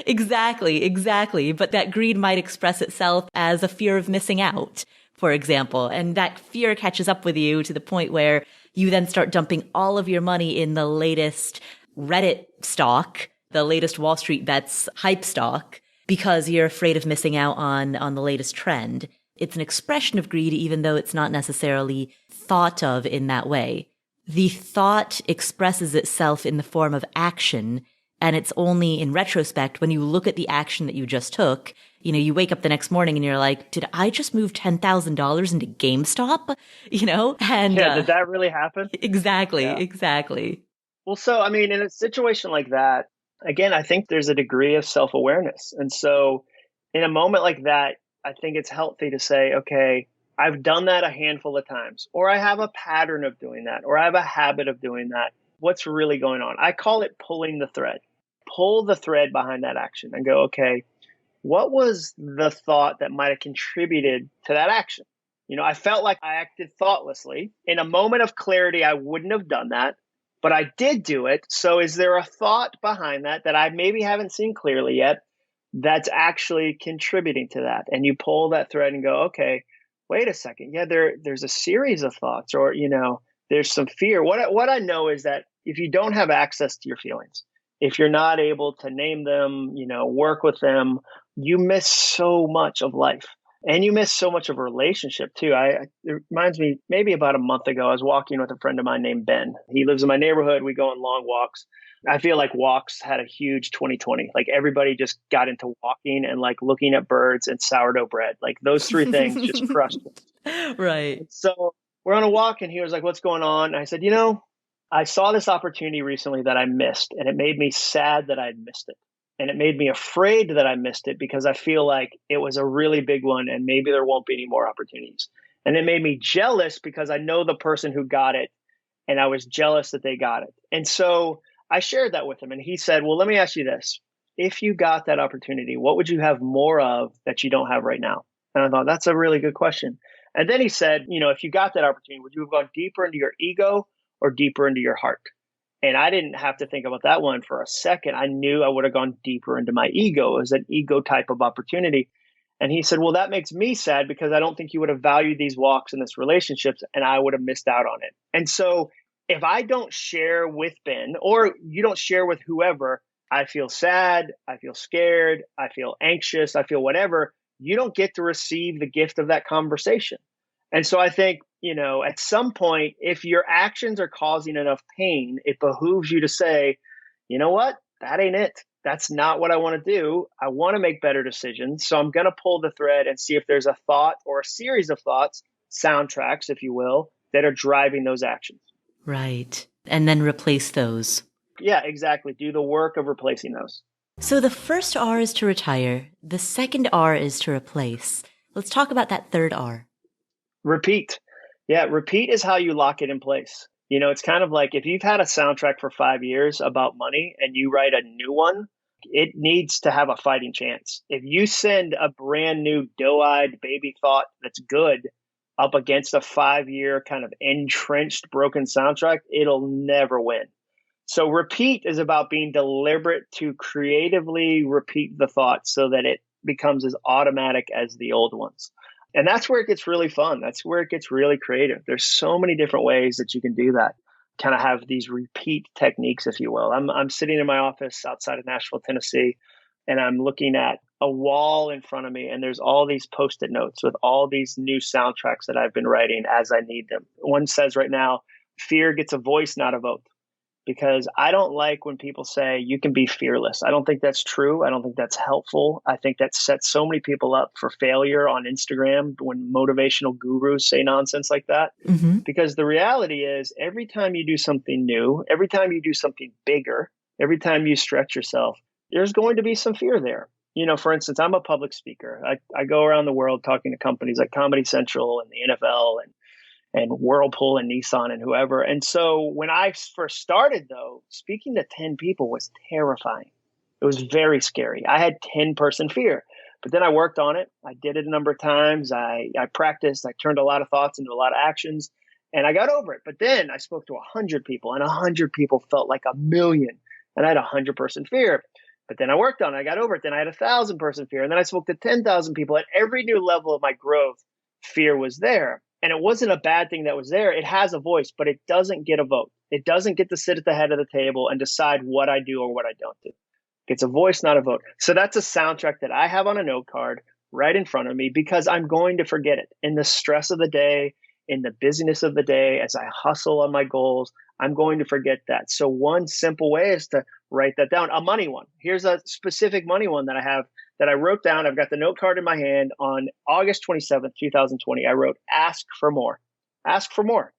Exactly. But that greed might express itself as a fear of missing out, for example. And that fear catches up with you to the point where you then start dumping all of your money in the latest Reddit stock, the latest Wall Street Bets hype stock, because you're afraid of missing out on the latest trend. It's an expression of greed, even though it's not necessarily thought of in that way. The thought expresses itself in the form of action, and it's only in retrospect, when you look at the action that you just took, you wake up the next morning and you're like, did I just move $10,000 into GameStop? And did that really happen? Exactly. Well, so, in a situation like that, again, I think there's a degree of self-awareness. And so in a moment like that, I think it's healthy to say, okay, I've done that a handful of times, or I have a pattern of doing that, or I have a habit of doing that. What's really going on? I call it pulling the thread. Pull the thread behind that action and go, okay, what was the thought that might have contributed to that action? I felt like I acted thoughtlessly. In a moment of clarity, I wouldn't have done that, but I did do it. So is there a thought behind that I maybe haven't seen clearly yet that's actually contributing to that? And you pull that thread and go, okay, wait a second. Yeah, there's a series of thoughts, or, there's some fear. What I know is that if you don't have access to your feelings, if you're not able to name them, work with them, you miss so much of life, and you miss so much of a relationship too. It reminds me, maybe about a month ago, I was walking with a friend of mine named Ben. He lives in my neighborhood. We go on long walks. I feel like walks had a huge 2020. Like everybody just got into walking and like looking at birds and sourdough bread. Like those three things just crushed me. Right. So we're on a walk and he was like, what's going on? And I said, I saw this opportunity recently that I missed, and it made me sad that I'd missed it. And it made me afraid that I missed it because I feel like it was a really big one and maybe there won't be any more opportunities. And it made me jealous because I know the person who got it, and I was jealous that they got it. And so I shared that with him, and he said, well, let me ask you this. If you got that opportunity, what would you have more of that you don't have right now? And I thought, that's a really good question. And then he said, if you got that opportunity, would you have gone deeper into your ego or deeper into your heart? And I didn't have to think about that one for a second. I knew I would have gone deeper into my ego. It was an ego type of opportunity. And he said, well, that makes me sad because I don't think you would have valued these walks and this relationships, and I would have missed out on it. And so if I don't share with Ben, or you don't share with whoever, I feel sad, I feel scared, I feel anxious, I feel whatever, you don't get to receive the gift of that conversation. And so I think, at some point, if your actions are causing enough pain, it behooves you to say, you know what, that ain't it. That's not what I want to do. I want to make better decisions. So I'm going to pull the thread and see if there's a thought or a series of thoughts, soundtracks, if you will, that are driving those actions. Right. And then replace those Yeah, exactly. Do the work of replacing those. So the first R is to retire. The second R is to replace. Let's talk about that third R. Repeat. Yeah, repeat is how you lock it in place. It's kind of like if you've had a soundtrack for 5 years about money and you write a new one, it needs to have a fighting chance. If you send a brand new doe-eyed baby thought that's good up against a 5 year kind of entrenched broken soundtrack, it'll never win. So repeat is about being deliberate to creatively repeat the thought so that it becomes as automatic as the old ones. And that's where it gets really fun. That's where it gets really creative. There's so many different ways that you can do that. Kind of have these repeat techniques, if you will. I'm sitting in my office outside of Nashville, Tennessee, and I'm looking at a wall in front of me, and there's all these Post-it notes with all these new soundtracks that I've been writing as I need them. One says right now, fear gets a voice, not a vote. Because I don't like when people say you can be fearless. I don't think that's true. I don't think that's helpful. I think that sets so many people up for failure on Instagram when motivational gurus say nonsense like that. Mm-hmm. Because the reality is every time you do something new, every time you do something bigger, every time you stretch yourself, there's going to be some fear there. For instance, I'm a public speaker. I go around the world talking to companies like Comedy Central and the NFL and Whirlpool and Nissan and whoever. And so when I first started, though, speaking to 10 people was terrifying. It was very scary. I had 10-person fear, but then I worked on it. I did it a number of times. I practiced. I turned a lot of thoughts into a lot of actions, and I got over it. But then I spoke to 100 people, and 100 people felt like a million, and I had 100-person fear. But then I worked on it. I got over it. Then I had 1,000-person fear, and then I spoke to 10,000 people. At every new level of my growth, fear was there. And it wasn't a bad thing that was there. It has a voice, but it doesn't get a vote. It doesn't get to sit at the head of the table and decide what I do or what I don't do. It's a voice, not a vote. So that's a soundtrack that I have on a note card right in front of me because I'm going to forget it. In the stress of the day, in the busyness of the day, as I hustle on my goals, I'm going to forget that. So one simple way is to write that down. A money one. Here's a specific money one that I have that I wrote down. I've got the note card in my hand on August 27th, 2020. I wrote, ask for more. Ask for more.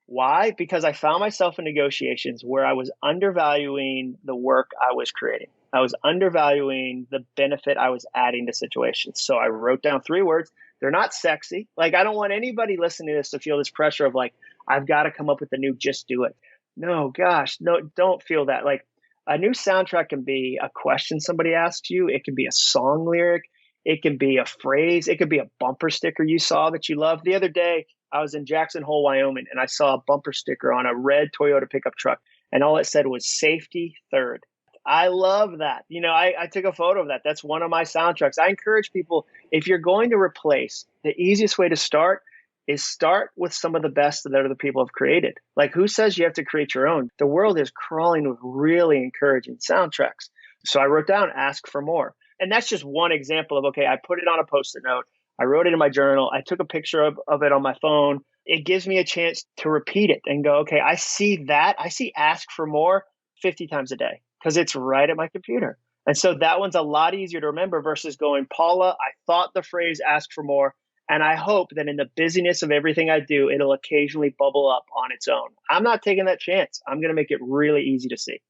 Why? Because I found myself in negotiations where I was undervaluing the work I was creating. I was undervaluing the benefit I was adding to situations. So I wrote down 3 words. They're not sexy. Like, I don't want anybody listening to this to feel this pressure of like, I've got to come up with a new, just do it. No, gosh, no, don't feel that. Like, a new soundtrack can be a question somebody asks you. It can be a song lyric. It can be a phrase. It could be a bumper sticker you saw that you love. The other day, I was in Jackson Hole, Wyoming, and I saw a bumper sticker on a red Toyota pickup truck, and all it said was safety third. I love that. I took a photo of that. That's one of my soundtracks. I encourage people, if you're going to replace, the easiest way to start is start with some of the best that other people have created. Like, who says you have to create your own? The world is crawling with really encouraging soundtracks. So I wrote down, ask for more. And that's just one example of, okay, I put it on a Post-it note. I wrote it in my journal. I took a picture of it on my phone. It gives me a chance to repeat it and go, okay, I see that. I see ask for more 50 times a day because it's right at my computer. And so that one's a lot easier to remember versus going, Paula, I thought the phrase ask for more. And I hope that in the busyness of everything I do, it'll occasionally bubble up on its own. I'm not taking that chance. I'm going to make it really easy to see.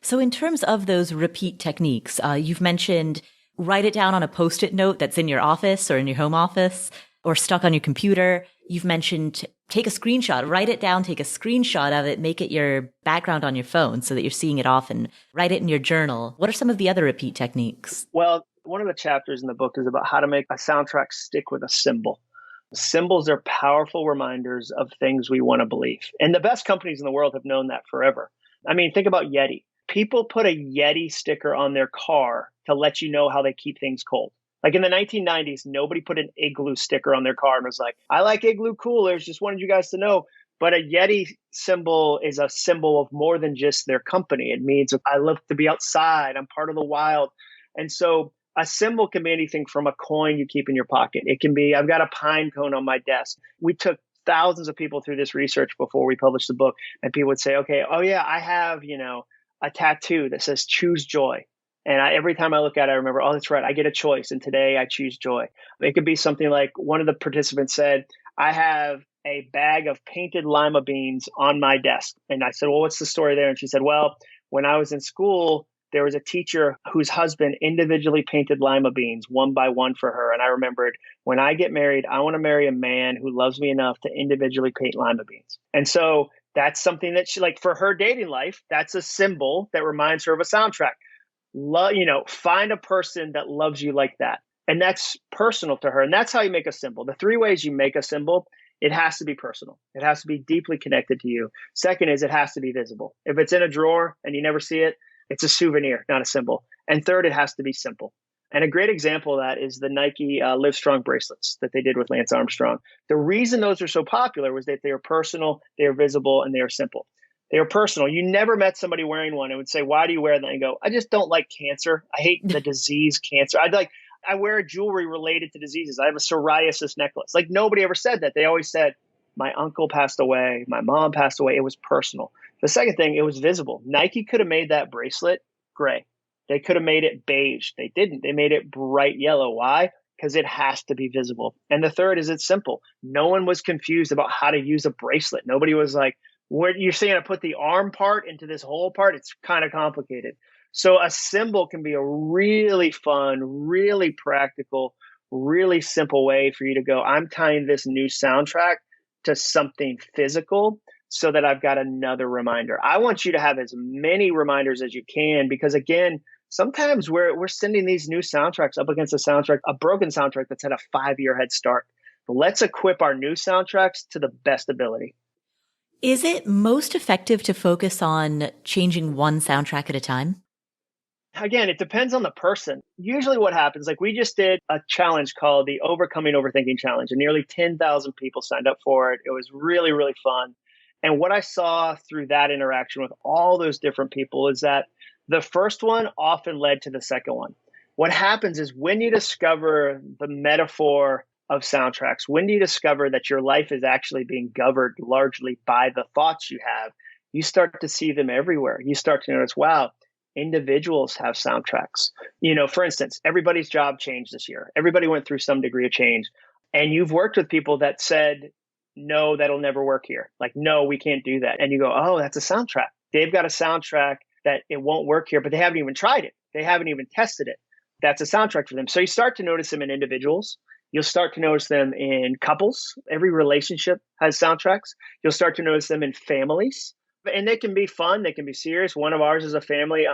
So in terms of those repeat techniques, you've mentioned write it down on a Post-it note that's in your office or in your home office or stuck on your computer. You've mentioned take a screenshot, write it down, take a screenshot of it, make it your background on your phone so that you're seeing it often. Write it in your journal. What are some of the other repeat techniques? Well, one of the chapters in the book is about how to make a soundtrack stick with a symbol. Symbols are powerful reminders of things we want to believe. And the best companies in the world have known that forever. I mean, think about Yeti. People put a Yeti sticker on their car to let you know how they keep things cold. Like in the 1990s, nobody put an Igloo sticker on their car and was like, I like Igloo coolers, just wanted you guys to know. But a Yeti symbol is a symbol of more than just their company. It means I love to be outside. I'm part of the wild. And so a symbol can be anything from a coin you keep in your pocket. It can be, I've got a pine cone on my desk. We took thousands of people through this research before we published the book. And people would say, okay, oh yeah, I have, a tattoo that says choose joy. And every time I look at it, I remember, oh, that's right, I get a choice. And today I choose joy. It could be something like one of the participants said, I have a bag of painted lima beans on my desk. And I said, well, what's the story there? And she said, well, When I was in school, there was a teacher whose husband individually painted lima beans one by one for her. And I remembered, when I get married, I want to marry a man who loves me enough to individually paint lima beans. And so that's something that she, like, for her dating life, that's a symbol that reminds her of a soundtrack. Find a person that loves you like that. And that's personal to her. And that's how you make a symbol. The three ways you make a symbol: it has to be personal. It has to be deeply connected to you. Second is, it has to be visible. If it's in a drawer and you never see it, it's a souvenir, not a symbol. And third, it has to be simple. And a great example of that is the Nike Live Strong bracelets that they did with Lance Armstrong. The reason those are so popular was that they are personal, they are visible, and they are simple. They are personal. You never met somebody wearing one and would say, "Why do you wear that?" And go, "I just don't like cancer. I hate the disease cancer. I wear jewelry related to diseases. I have a psoriasis necklace." Like, nobody ever said that. They always said, "My uncle passed away. My mom passed away." It was personal. The second thing, it was visible. Nike could have made that bracelet gray. They could have made it beige. They didn't. They made it bright yellow. Why? Because it has to be visible. And the third is, it's simple. No one was confused about how to use a bracelet. Nobody was like, "What you're saying, to put the arm part into this whole part?" It's kind of complicated. So a symbol can be a really fun, really practical, really simple way for you to go, "I'm tying this new soundtrack to something physical so that I've got another reminder." I want you to have as many reminders as you can, because, again, sometimes we're sending these new soundtracks up against a broken soundtrack that's had a 5-year head start. Let's equip our new soundtracks to the best ability. Is it most effective to focus on changing one soundtrack at a time? Again, it depends on the person. Usually what happens, like, we just did a challenge called the Overcoming Overthinking Challenge, and nearly 10,000 people signed up for it. It was really, really fun. And what I saw through that interaction with all those different people is that the first one often led to the second one. What happens is, when you discover the metaphor of soundtracks, when you discover that your life is actually being governed largely by the thoughts you have, you start to see them everywhere. You start to notice, wow, individuals have soundtracks. For instance, everybody's job changed this year. Everybody went through some degree of change. And you've worked with people that said, "No, that'll never work here." Like, "No, we can't do that." And you go, "Oh, that's a soundtrack." They've got a soundtrack that it won't work here, but they haven't even tried it. They haven't even tested it. That's a soundtrack for them. So you start to notice them in individuals. You'll start to notice them in couples. Every relationship has soundtracks. You'll start to notice them in families. And they can be fun. They can be serious. One of ours as a family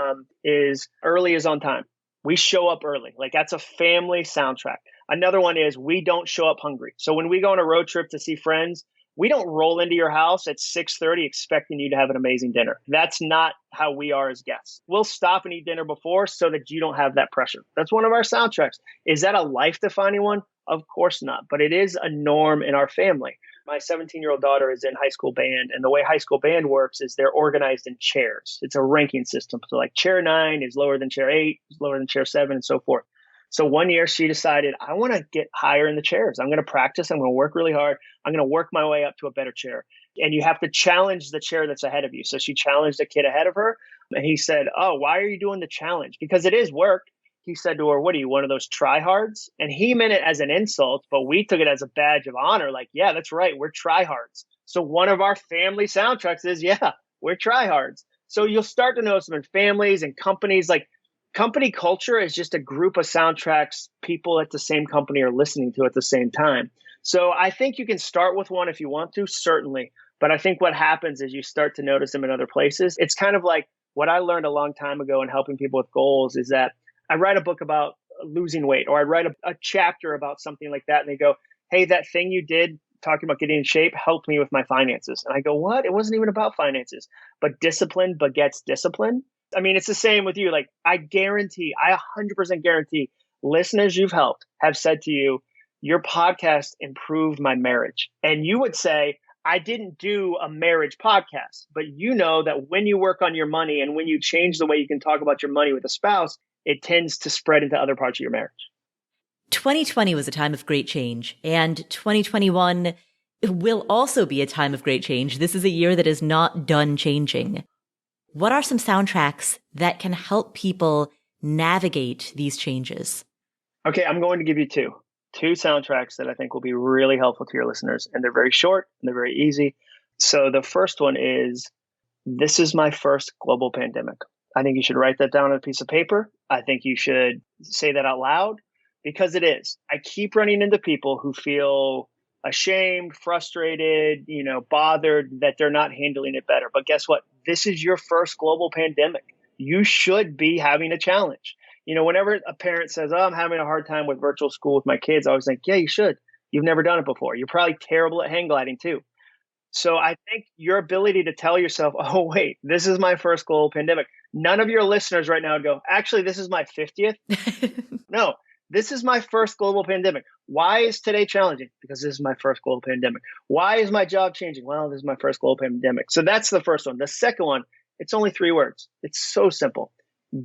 is early is on time. We show up early. Like, that's a family soundtrack. Another one is, we don't show up hungry. So when we go on a road trip to see friends, we don't roll into your house at 6:30 expecting you to have an amazing dinner. That's not how we are as guests. We'll stop and eat dinner before so that you don't have that pressure. That's one of our soundtracks. Is that a life-defining one? Of course not. But it is a norm in our family. My 17-year-old daughter is in high school band, and the way high school band works is they're organized in chairs. It's a ranking system. So, like, chair 9 is lower than chair 8, is lower than chair 7, and so forth. So one year she decided, I want to get higher in the chairs. I'm going to practice. I'm going to work really hard. I'm going to work my way up to a better chair. And you have to challenge the chair that's ahead of you. So she challenged a kid ahead of her. And he said, "Oh, why are you doing the challenge?" Because it is work. He said to her, "What are you, one of those tryhards?" And he meant it as an insult, but we took it as a badge of honor. Like, yeah, that's right. We're tryhards. So one of our family soundtracks is, yeah, we're tryhards. So you'll start to notice them in families and companies. Like, company culture is just a group of soundtracks people at the same company are listening to at the same time. So I think you can start with one if you want to, certainly. But I think what happens is you start to notice them in other places. It's kind of like what I learned a long time ago in helping people with goals is that I write a book about losing weight, or I write a chapter about something like that. And they go, "Hey, that thing you did talking about getting in shape helped me with my finances." And I go, "What? It wasn't even about finances." But discipline begets discipline. I mean, it's the same with you. Like, I 100% guarantee listeners you've helped have said to you, "Your podcast improved my marriage." And you would say, "I didn't do a marriage podcast," but you know that when you work on your money and when you change the way you can talk about your money with a spouse, it tends to spread into other parts of your marriage. 2020 was a time of great change, and 2021 will also be a time of great change. This is a year that is not done changing. What are some soundtracks that can help people navigate these changes? Okay, I'm going to give you two soundtracks that I think will be really helpful to your listeners. And they're very short and they're very easy. So the first one is This is my first global pandemic. I think you should write that down on a piece of paper. I think you should say that out loud because it is. I keep running into people who feel ashamed, frustrated, bothered that they're not handling it better. But guess what? This is your first global pandemic. You should be having a challenge. Whenever a parent says, "Oh, I'm having a hard time with virtual school with my kids," I always think, yeah, you should. You've never done it before. You're probably terrible at hang gliding too. So I think your ability to tell yourself, "Oh, wait, this is my first global pandemic." None of your listeners right now would go, "Actually, this is my 50th." No, this is my first global pandemic. Why is today challenging? Because this is my first global pandemic. Why is my job changing? Well, this is my first global pandemic. So that's the first one. The second one, it's only 3 words. It's so simple.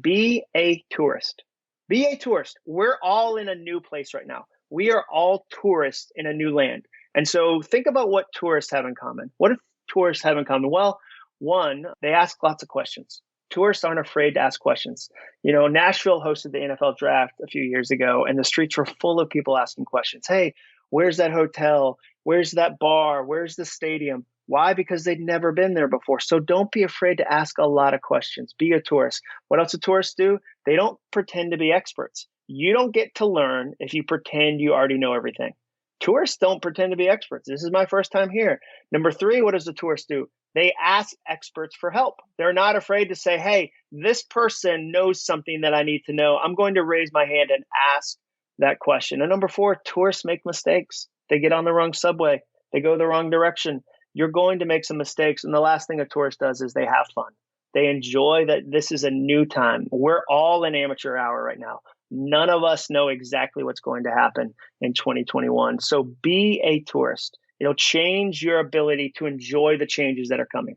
Be a tourist. Be a tourist. We're all in a new place right now. We are all tourists in a new land. And so think about what tourists have in common. What do tourists have in common? Well, one, they ask lots of questions. Tourists aren't afraid to ask questions. Nashville hosted the NFL draft a few years ago, and the streets were full of people asking questions. Hey, where's that hotel? Where's that bar? Where's the stadium? Why? Because they'd never been there before. So don't be afraid to ask a lot of questions. Be a tourist. What else do tourists do? They don't pretend to be experts. You don't get to learn if you pretend you already know everything. Tourists don't pretend to be experts. This is my first time here. Number 3, what does the tourist do? They ask experts for help. They're not afraid to say, "Hey, this person knows something that I need to know. I'm going to raise my hand and ask that question." And number 4, tourists make mistakes. They get on the wrong subway. They go the wrong direction. You're going to make some mistakes. And the last thing a tourist does is they have fun. They enjoy that this is a new time. We're all in amateur hour right now. None of us know exactly what's going to happen in 2021. So be a tourist. Change your ability to enjoy the changes that are coming.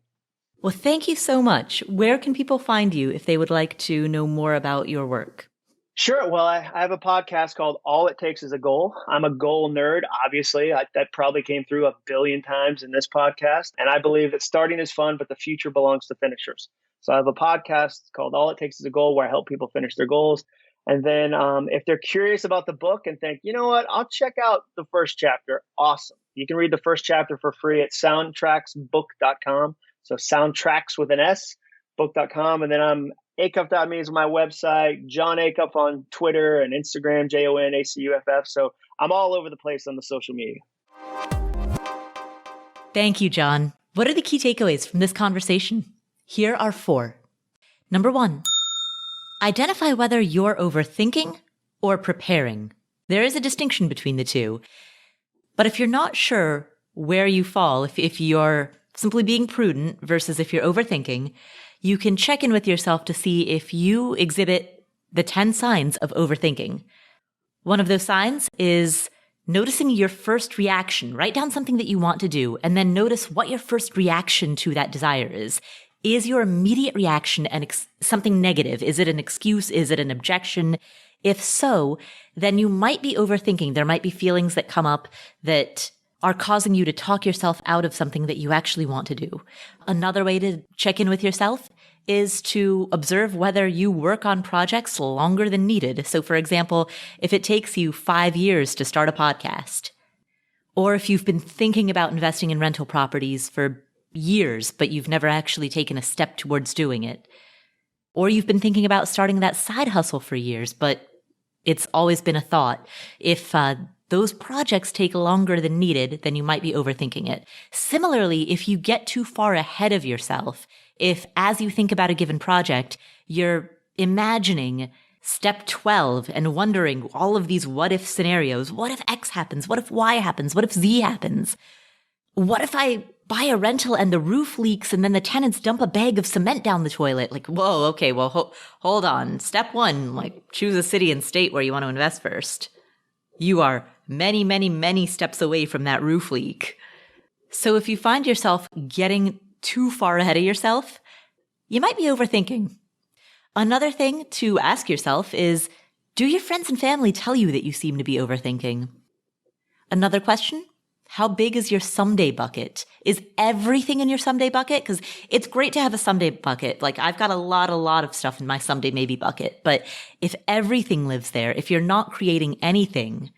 Well, thank you so much. Where can people find you if they would like to know more about your work? Sure. Well, I have a podcast called All It Takes Is a Goal. I'm a goal nerd, obviously. That probably came through a billion times in this podcast. And I believe that starting is fun, but the future belongs to finishers. So I have a podcast called All It Takes Is a Goal where I help people finish their goals. And then if they're curious about the book and think, you know what, I'll check out the first chapter. Awesome. You can read the first chapter for free at soundtracksbook.com. So soundtracks with an S, book.com. And then Acuff.me is my website. Jon Acuff on Twitter and Instagram, JONACUFF. So I'm all over the place on the social media. Thank you, Jon. What are the key takeaways from this conversation? Here are 4. Number 1, identify whether you're overthinking or preparing. There is a distinction between the two. But if you're not sure where you fall, if you're simply being prudent versus if you're overthinking, you can check in with yourself to see if you exhibit the 10 signs of overthinking. One of those signs is noticing your first reaction. Write down something that you want to do and then notice what your first reaction to that desire is. Is your immediate reaction something negative? Is it an excuse? Is it an objection? If so, then you might be overthinking. There might be feelings that come up that are causing you to talk yourself out of something that you actually want to do. Another way to check in with yourself is to observe whether you work on projects longer than needed. So for example, if it takes you 5 years to start a podcast, or if you've been thinking about investing in rental properties for years, but you've never actually taken a step towards doing it, or you've been thinking about starting that side hustle for years, but it's always been a thought. If those projects take longer than needed, then you might be overthinking it. Similarly, if you get too far ahead of yourself, if as you think about a given project, you're imagining step 12 and wondering all of these what if scenarios, what if X happens? What if Y happens? What if Z happens? What if I buy a rental and the roof leaks and then the tenants dump a bag of cement down the toilet? Like, whoa, okay, well, hold on. Step 1, choose a city and state where you want to invest first. You are many, many, many steps away from that roof leak. So if you find yourself getting too far ahead of yourself, you might be overthinking. Another thing to ask yourself is, do your friends and family tell you that you seem to be overthinking? Another question, how big is your someday bucket? Is everything in your someday bucket? Because it's great to have a someday bucket. I've got a lot of stuff in my someday maybe bucket. But if everything lives there, if you're not creating anything,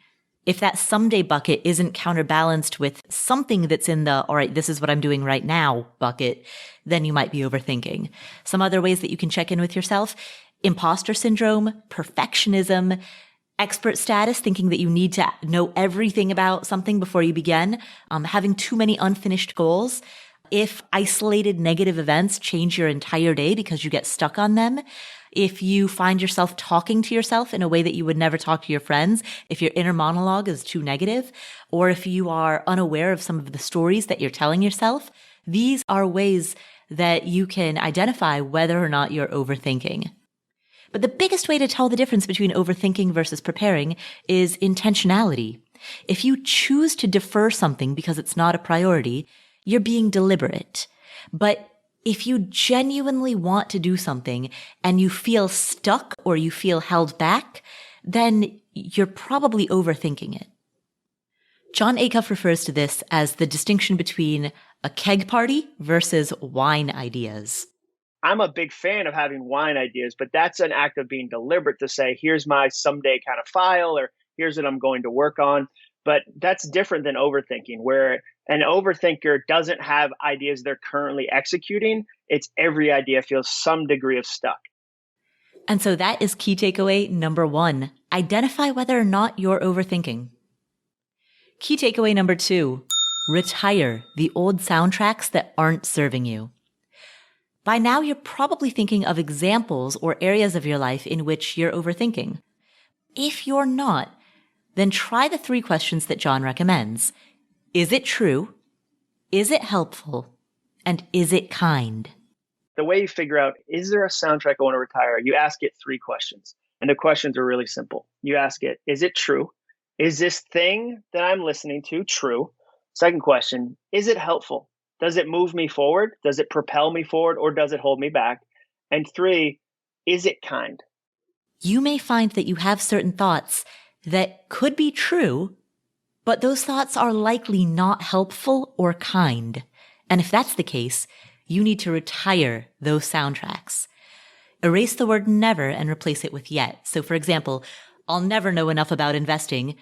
If that someday bucket isn't counterbalanced with something that's in the, all right, this is what I'm doing right now bucket, then you might be overthinking. Some other ways that you can check in with yourself: imposter syndrome, perfectionism, expert status, thinking that you need to know everything about something before you begin, having too many unfinished goals. If isolated negative events change your entire day because you get stuck on them, if you find yourself talking to yourself in a way that you would never talk to your friends, if your inner monologue is too negative, or if you are unaware of some of the stories that you're telling yourself, these are ways that you can identify whether or not you're overthinking. But the biggest way to tell the difference between overthinking versus preparing is intentionality. If you choose to defer something because it's not a priority, you're being deliberate. But if you genuinely want to do something and you feel stuck or you feel held back, then you're probably overthinking it. Jon Acuff refers to this as the distinction between a keg party versus wine ideas. I'm a big fan of having wine ideas, but that's an act of being deliberate to say, here's my someday kind of file, or here's what I'm going to work on. But that's different than overthinking, where an overthinker doesn't have ideas they're currently executing. It's every idea feels some degree of stuck. And so that is key takeaway number 1. Identify whether or not you're overthinking. Key takeaway number 2, retire the old soundtracks that aren't serving you. By now, you're probably thinking of examples or areas of your life in which you're overthinking. If you're not, then try the 3 questions that Jon recommends. Is it true? Is it helpful? And is it kind? The way you figure out, is there a soundtrack I want to retire? You ask it 3 questions. And the questions are really simple. You ask it, is it true? Is this thing that I'm listening to true? Second question, is it helpful? Does it move me forward? Does it propel me forward, or does it hold me back? And 3, is it kind? You may find that you have certain thoughts that could be true, but those thoughts are likely not helpful or kind. And if that's the case, you need to retire those soundtracks. Erase the word never and replace it with yet. So for example, I'll never know enough about investing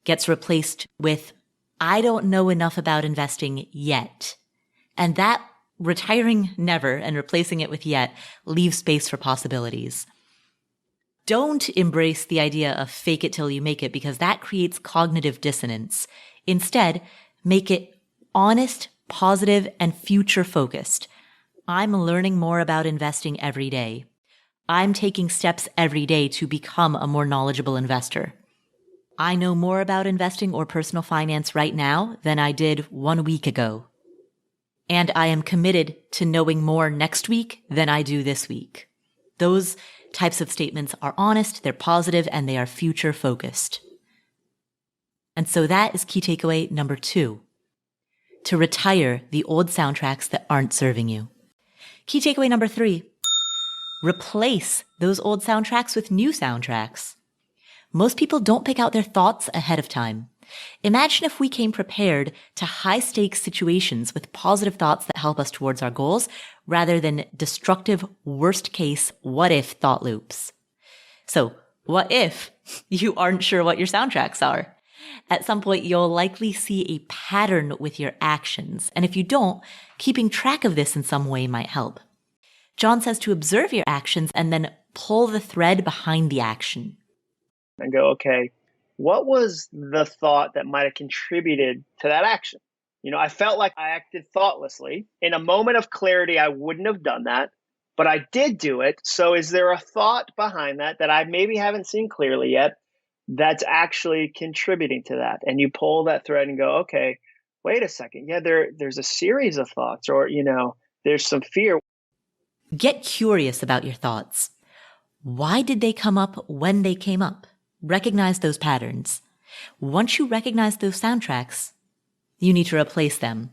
gets replaced with I don't know enough about investing yet. And that retiring never and replacing it with yet leaves space for possibilities. Don't embrace the idea of fake it till you make it, because that creates cognitive dissonance. Instead, make it honest, positive, and future focused. I'm learning more about investing every day. I'm taking steps every day to become a more knowledgeable investor. I know more about investing or personal finance right now than I did 1 week ago. And I am committed to knowing more next week than I do this week. Those types of statements are honest, they're positive, and they are future focused. And so that is key takeaway number 2, to retire the old soundtracks that aren't serving you. Key takeaway number 3, replace those old soundtracks with new soundtracks. Most people don't pick out their thoughts ahead of time. Imagine if we came prepared to high-stakes situations with positive thoughts that help us towards our goals, rather than destructive, worst-case, what-if thought loops. So, what if you aren't sure what your soundtracks are? At some point, you'll likely see a pattern with your actions. And if you don't, keeping track of this in some way might help. Jon says to observe your actions and then pull the thread behind the action. And go, okay, what was the thought that might have contributed to that action? I felt like I acted thoughtlessly. In a moment of clarity, I wouldn't have done that, but I did do it. So is there a thought behind that I maybe haven't seen clearly yet that's actually contributing to that? And you pull that thread and go, okay, wait a second. Yeah, there's a series of thoughts, or, there's some fear. Get curious about your thoughts. Why did they come up when they came up? Recognize those patterns. Once you recognize those soundtracks, you need to replace them.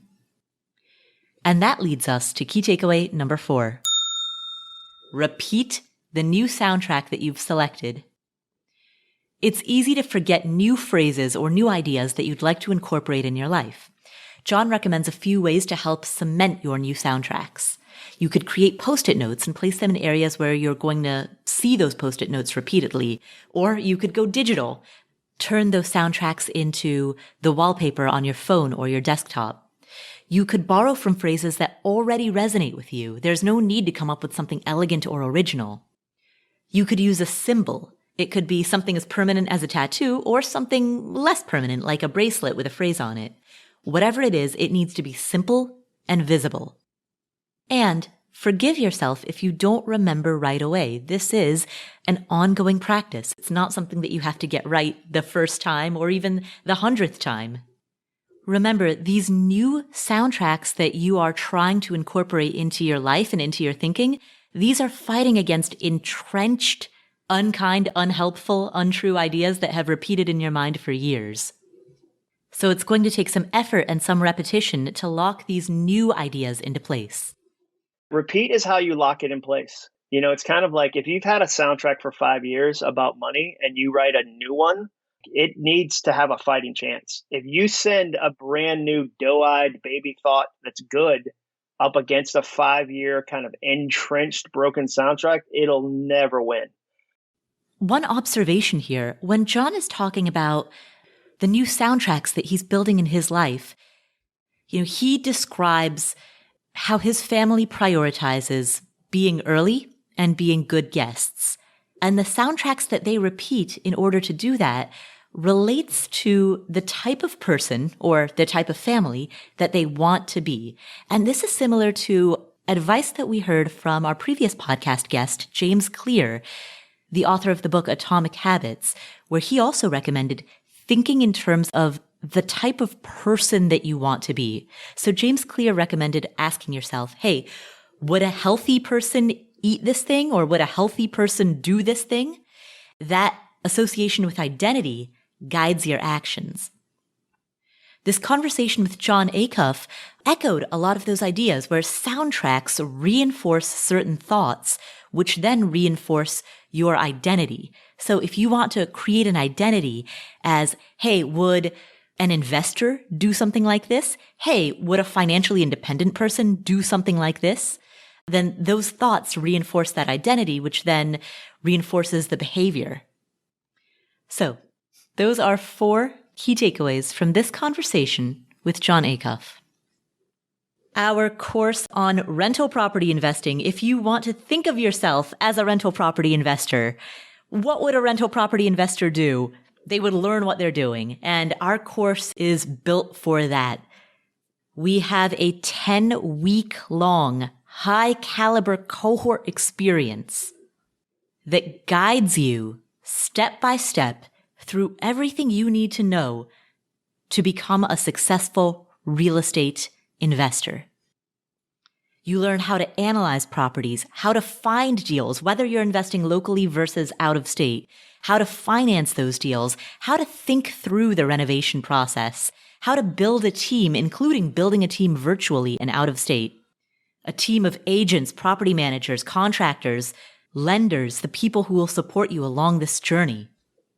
And that leads us to key takeaway number 4. Repeat the new soundtrack that you've selected. It's easy to forget new phrases or new ideas that you'd like to incorporate in your life. Jon recommends a few ways to help cement your new soundtracks. You could create Post-it notes and place them in areas where you're going to see those Post-it notes repeatedly, or you could go digital. turn those soundtracks into the wallpaper on your phone or your desktop. You could borrow from phrases that already resonate with you. There's no need to come up with something elegant or original. You could use a symbol. It could be something as permanent as a tattoo or something less permanent like a bracelet with a phrase on it. Whatever it is, it needs to be simple and visible. And forgive yourself if you don't remember right away. This is an ongoing practice. It's not something that you have to get right the first time or even the 100th time. Remember, these new soundtracks that you are trying to incorporate into your life and into your thinking, these are fighting against entrenched, unkind, unhelpful, untrue ideas that have repeated in your mind for years. So it's going to take some effort and some repetition to lock these new ideas into place. Repeat is how you lock it in place. It's kind of like if you've had a soundtrack for 5 years about money and you write a new one, it needs to have a fighting chance. If you send a brand new doe-eyed baby thought that's good up against a 5-year kind of entrenched broken soundtrack, it'll never win. One observation here, when Jon is talking about the new soundtracks that he's building in his life, he describes how his family prioritizes being early and being good guests. And the soundtracks that they repeat in order to do that relates to the type of person or the type of family that they want to be. And this is similar to advice that we heard from our previous podcast guest, James Clear, the author of the book Atomic Habits, where he also recommended thinking in terms of the type of person that you want to be. So James Clear recommended asking yourself, hey, would a healthy person eat this thing or would a healthy person do this thing? That association with identity guides your actions. This conversation with Jon Acuff echoed a lot of those ideas where soundtracks reinforce certain thoughts, which then reinforce your identity. So if you want to create an identity as, hey, would an investor do something like this? Hey, would a financially independent person do something like this? Then those thoughts reinforce that identity, which then reinforces the behavior. So those are 4 key takeaways from this conversation with Jon Acuff. Our course on rental property investing. If you want to think of yourself as a rental property investor, what would a rental property investor do? They would learn what they're doing. And our course is built for that. We have a 10-week-long, high-caliber cohort experience that guides you step by step through everything you need to know to become a successful real estate investor. You learn how to analyze properties, how to find deals, whether you're investing locally versus out of state, how to finance those deals, how to think through the renovation process, how to build a team, including building a team virtually and out of state, a team of agents, property managers, contractors, lenders, the people who will support you along this journey.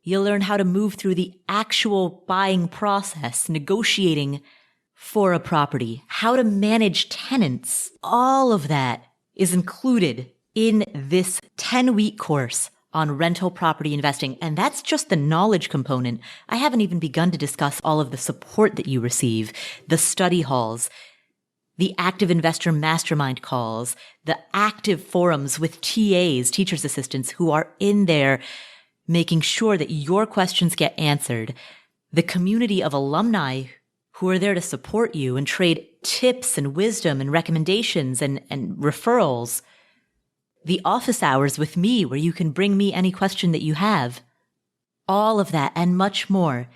You'll learn how to move through the actual buying process, negotiating for a property, how to manage tenants. All of that is included in this 10-week course on rental property investing. And that's just the knowledge component. I haven't even begun to discuss all of the support that you receive, the study halls, the active investor mastermind calls, the active forums with TAs, teachers assistants, who are in there making sure that your questions get answered, the community of alumni who are there to support you and trade tips and wisdom and recommendations and referrals, the office hours with me where you can bring me any question that you have. All of that and much more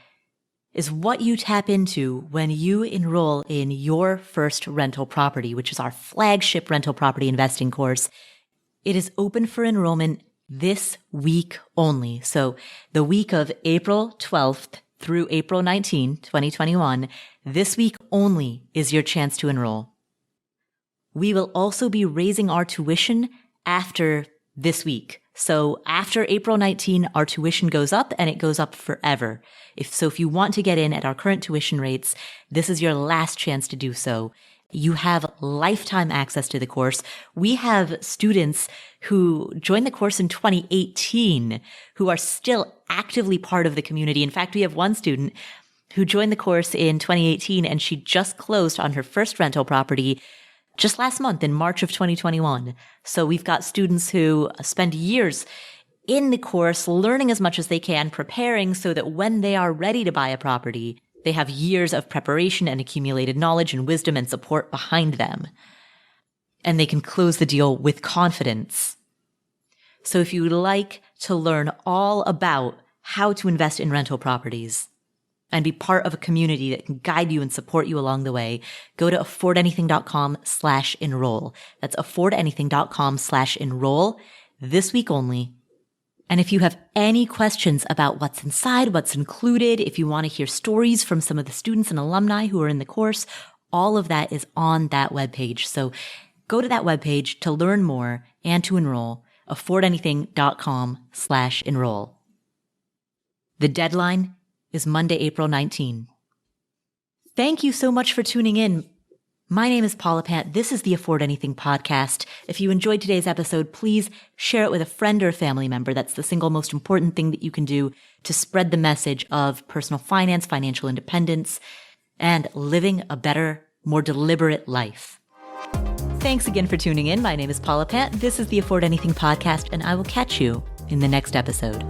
is what you tap into when you enroll in your first rental property, which is our flagship rental property investing course. It is open for enrollment this week only. So the week of April 12th through April 19, 2021, this week only is your chance to enroll. We will also be raising our tuition after this week. So after April 19, our tuition goes up and it goes up forever. If you want to get in at our current tuition rates, this is your last chance to do so. You have lifetime access to the course. We have students who joined the course in 2018 who are still actively part of the community. In fact, we have one student who joined the course in 2018 and she just closed on her first rental property just last month in March of 2021. So we've got students who spend years in the course learning as much as they can, preparing so that when they are ready to buy a property, they have years of preparation and accumulated knowledge and wisdom and support behind them. And they can close the deal with confidence. So if you would like to learn all about how to invest in rental properties and be part of a community that can guide you and support you along the way, go to affordanything.com/enroll. That's affordanything.com/enroll this week only. And if you have any questions about what's inside, what's included, if you want to hear stories from some of the students and alumni who are in the course, all of that is on that webpage. So go to that webpage to learn more and to enroll, affordanything.com/enroll. The deadline is Monday, April 19. Thank you so much for tuning in. My name is Paula Pant. This is the Afford Anything podcast. If you enjoyed today's episode, please share it with a friend or a family member. That's the single most important thing that you can do to spread the message of personal finance, financial independence, and living a better, more deliberate life. Thanks again for tuning in. My name is Paula Pant. This is the Afford Anything podcast, and I will catch you in the next episode.